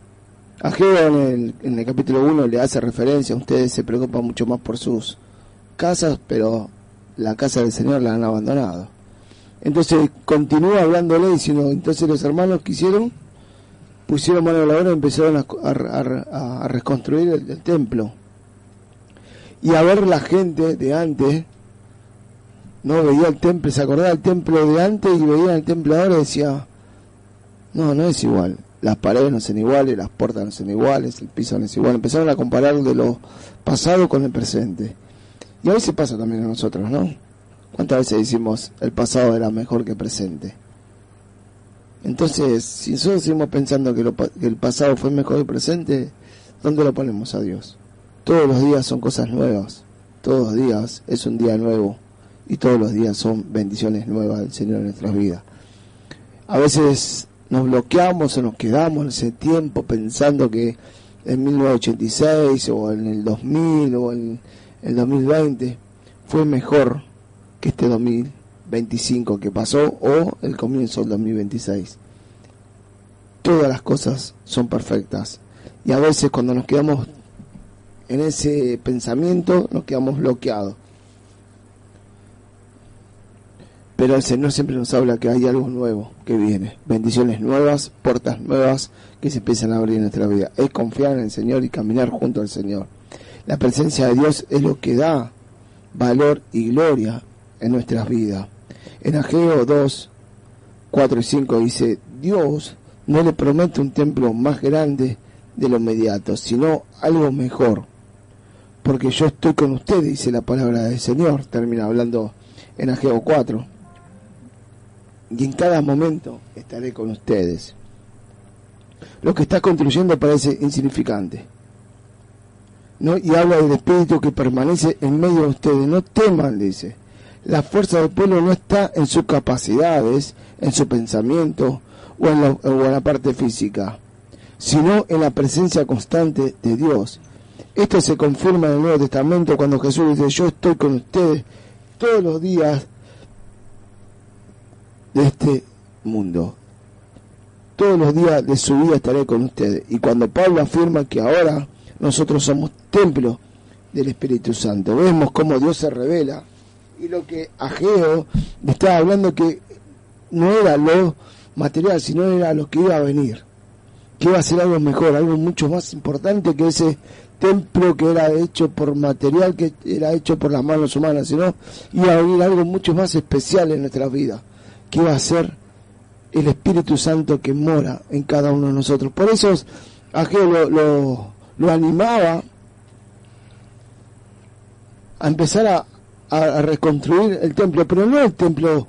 I: Ageo en el capítulo 1 le hace referencia: ustedes se preocupan mucho más por sus casas, pero la casa del Señor la han abandonado. Entonces continúa hablándole diciendo, entonces los hermanos que hicieron, pusieron mano a la obra y empezaron a reconstruir el templo. Y a ver, la gente de antes no veía el templo, se acordaba del templo de antes y veía el templo de ahora y decía, no es igual, las paredes no son iguales, las puertas no son iguales, el piso no es igual. Empezaron a comparar de lo pasado con el presente. Y a veces pasa también a nosotros, ¿no? ¿Cuántas veces decimos el pasado era mejor que el presente? Entonces, si nosotros seguimos pensando que el pasado fue mejor que el presente, ¿dónde lo ponemos a Dios? Todos los días son cosas nuevas, todos los días es un día nuevo y todos los días son bendiciones nuevas del Señor en nuestras vidas. A veces nos bloqueamos o nos quedamos en ese tiempo pensando que en 1986 o en el 2000 o en el 2020 fue mejor que este 2025 que pasó o el comienzo del 2026. Todas las cosas son perfectas y a veces cuando nos quedamos en ese pensamiento nos quedamos bloqueados. Pero el Señor siempre nos habla que hay algo nuevo que viene, bendiciones nuevas, puertas nuevas que se empiezan a abrir en nuestra vida. Es confiar en el Señor y caminar junto al Señor. La presencia de Dios es lo que da valor y gloria en nuestras vidas. En Ageo 2, 4 y 5 dice, Dios no le promete un templo más grande de lo inmediato, sino algo mejor. Porque yo estoy con ustedes, dice la palabra del Señor, termina hablando en Ageo 4. Y en cada momento estaré con ustedes. Lo que está construyendo parece insignificante, ¿no? Y habla del Espíritu que permanece en medio de ustedes. No teman, dice. La fuerza del pueblo no está en sus capacidades, en su pensamiento o en la parte física, sino en la presencia constante de Dios. Esto se confirma en el Nuevo Testamento cuando Jesús dice, yo estoy con ustedes todos los días de este mundo. Todos los días de su vida estaré con ustedes. Y cuando Pablo afirma que ahora nosotros somos templo del Espíritu Santo, vemos cómo Dios se revela. Y lo que Ageo estaba hablando que no era lo material, sino era lo que iba a venir. Que iba a ser algo mejor, algo mucho más importante que ese templo que era hecho por material, que era hecho por las manos humanas, sino iba a venir algo mucho más especial en nuestra vida, que iba a ser el Espíritu Santo que mora en cada uno de nosotros. Por eso Ageo lo animaba a empezar a reconstruir el templo, pero no el templo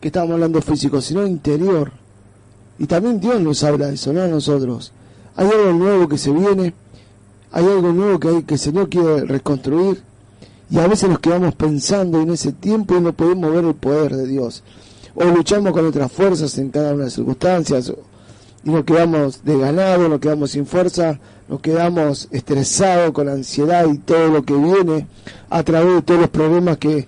I: que estábamos hablando físico, sino interior. Y también Dios nos habla de eso, no a nosotros. Hay algo nuevo que se viene, hay algo nuevo que el Señor quiere reconstruir, y a veces nos quedamos pensando en ese tiempo y no podemos ver el poder de Dios. O luchamos con nuestras fuerzas en cada una de las circunstancias, y nos quedamos desganados, nos quedamos sin fuerza, nos quedamos estresados con ansiedad y todo lo que viene a través de todos los problemas que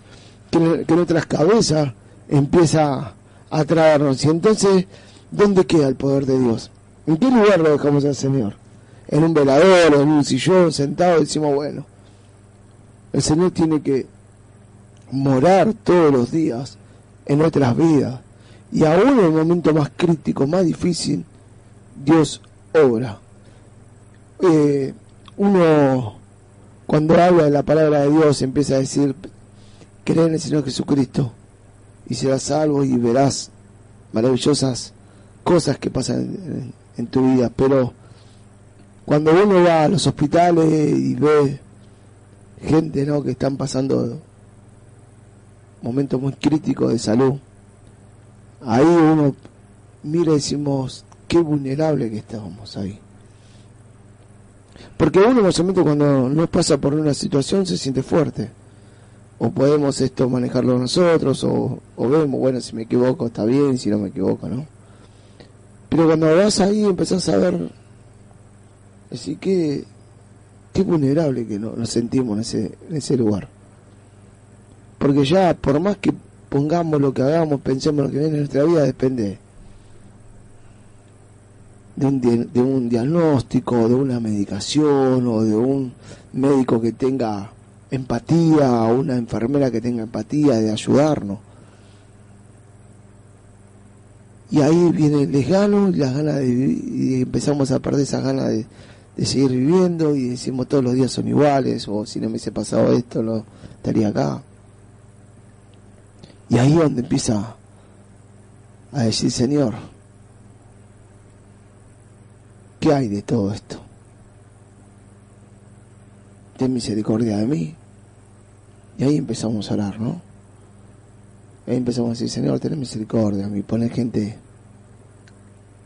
I: nuestras cabezas empieza a traernos. Y entonces, ¿dónde queda el poder de Dios? ¿En qué lugar lo dejamos al Señor? ¿En un velador o en un sillón sentado? Decimos, bueno, el Señor tiene que morar todos los días en nuestras vidas, y aún en el momento más crítico, más difícil, Dios obra. Uno cuando habla de la palabra de Dios empieza a decir, cree en el Señor Jesucristo y serás salvo y verás maravillosas cosas que pasan en tu vida. Pero cuando uno va a los hospitales y ve gente, ¿no?, que están pasando momentos muy críticos de salud, ahí uno mira y decimos, qué vulnerable que estábamos ahí. Porque uno en ese momento cuando no pasa por una situación se siente fuerte, o podemos manejarlo nosotros, o vemos, bueno, si me equivoco está bien, si no me equivoco, ¿no? Pero cuando vas ahí empezás a ver, decir, qué vulnerable que nos sentimos en ese lugar. Porque ya, por más que pongamos lo que hagamos, pensemos lo que viene en nuestra vida, depende de un diagnóstico, de una medicación, o de un médico que tenga empatía, o una enfermera que tenga empatía de ayudarnos. Y ahí viene el desgano y las ganas de vivir, y empezamos a perder esas ganas de seguir viviendo, y decimos todos los días son iguales, o si no me hubiese pasado esto no estaría acá. Y ahí es donde empieza a decir, Señor, ¿qué hay de todo esto? Ten misericordia de mí. Y ahí empezamos a orar, ¿no? Ahí empezamos a decir, Señor, ten misericordia de mí. Poner gente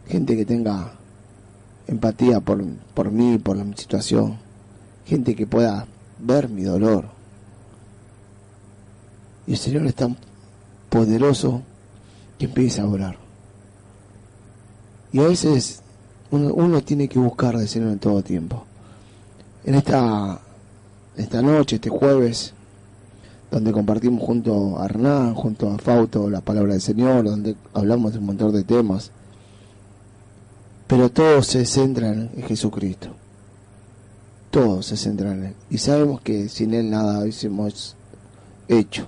I: que tenga empatía por mí, por mi situación. Gente que pueda ver mi dolor. Y el Señor es tan poderoso que empieza a orar. Y a veces uno tiene que buscar del Señor en todo tiempo. En esta noche, este jueves, donde compartimos junto a Hernán, junto a Fausto, la palabra del Señor, donde hablamos de un montón de temas, pero todo se centra en Jesucristo. Todo se centra en Él. Y sabemos que sin Él nada hubiésemos hecho.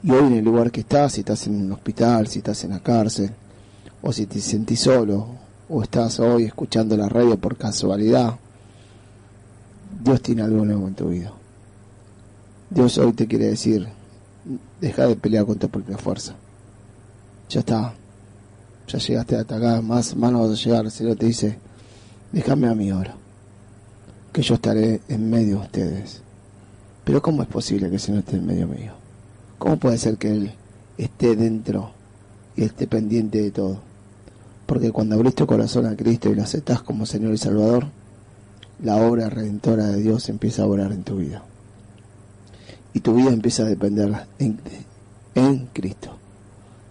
I: Y hoy en el lugar que estás, si estás en un hospital, si estás en la cárcel, o si te sentís solo, o estás hoy escuchando la radio por casualidad, Dios tiene algo nuevo en tu vida. Dios hoy te quiere decir, deja de pelear con tu propia fuerza. Ya está. Ya llegaste hasta acá, más no vas a llegar. El Señor te dice, déjame a mí ahora, que yo estaré en medio de ustedes. Pero ¿cómo es posible que el Señor esté en medio mío? ¿Cómo puede ser que Él esté dentro y esté pendiente de todo? Porque cuando abrís tu corazón a Cristo y lo aceptás como Señor y Salvador, la obra redentora de Dios empieza a obrar en tu vida. Y tu vida empieza a depender en Cristo.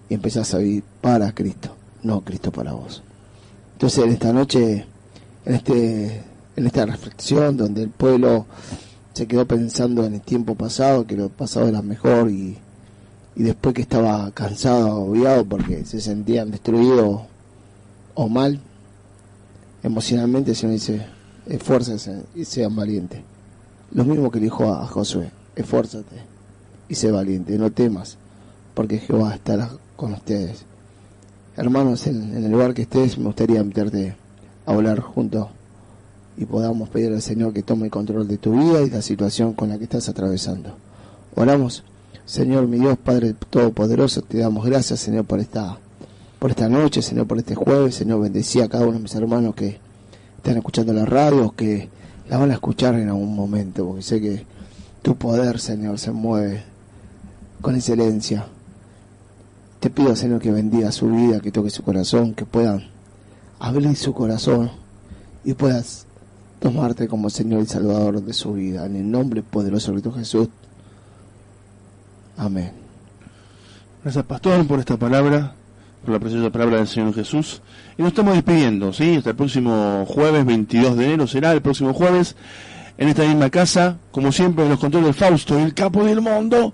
I: Y empezás a vivir para Cristo, no Cristo para vos. Entonces en esta noche, en esta reflexión donde el pueblo se quedó pensando en el tiempo pasado, que lo pasado era mejor, y después que estaba cansado, agobiado porque se sentían destruidos o mal emocionalmente, el Señor dice, esfuércense y sean valientes. Lo mismo que le dijo a Josué, esfuérzate y sé valiente, no temas, porque Jehová estará con ustedes. Hermanos, en el lugar que estés, me gustaría invitarte a hablar juntos y podamos pedir al Señor que tome el control de tu vida y la situación con la que estás atravesando. Oramos. Señor, mi Dios, Padre Todopoderoso, te damos gracias, Señor, por esta noche, Señor, por este jueves. Señor, bendecí a cada uno de mis hermanos que están escuchando la radio, que la van a escuchar en algún momento, porque sé que tu poder, Señor, se mueve con excelencia. Te pido, Señor, que bendiga su vida, que toque su corazón, que puedan abrir su corazón y puedas tomarte como Señor y Salvador de su vida. En el nombre poderoso de Cristo Jesús. Amén.
H: Gracias, pastor, por esta palabra, por la preciosa palabra del Señor Jesús. Y nos estamos despidiendo, ¿sí? Hasta el próximo jueves, 22 de enero será el próximo jueves, en esta misma casa, como siempre, en los controles de Fausto, el capo del mundo.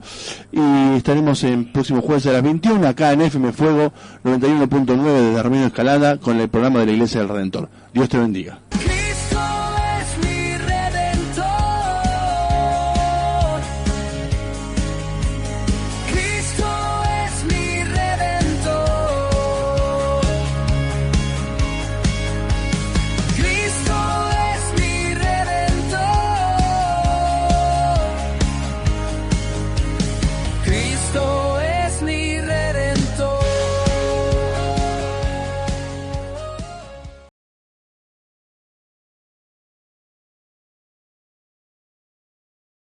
H: Y estaremos el próximo jueves a las 21, acá en FM Fuego 91.9 desde Armenio Escalada, con el programa de la Iglesia del Redentor. Dios te bendiga.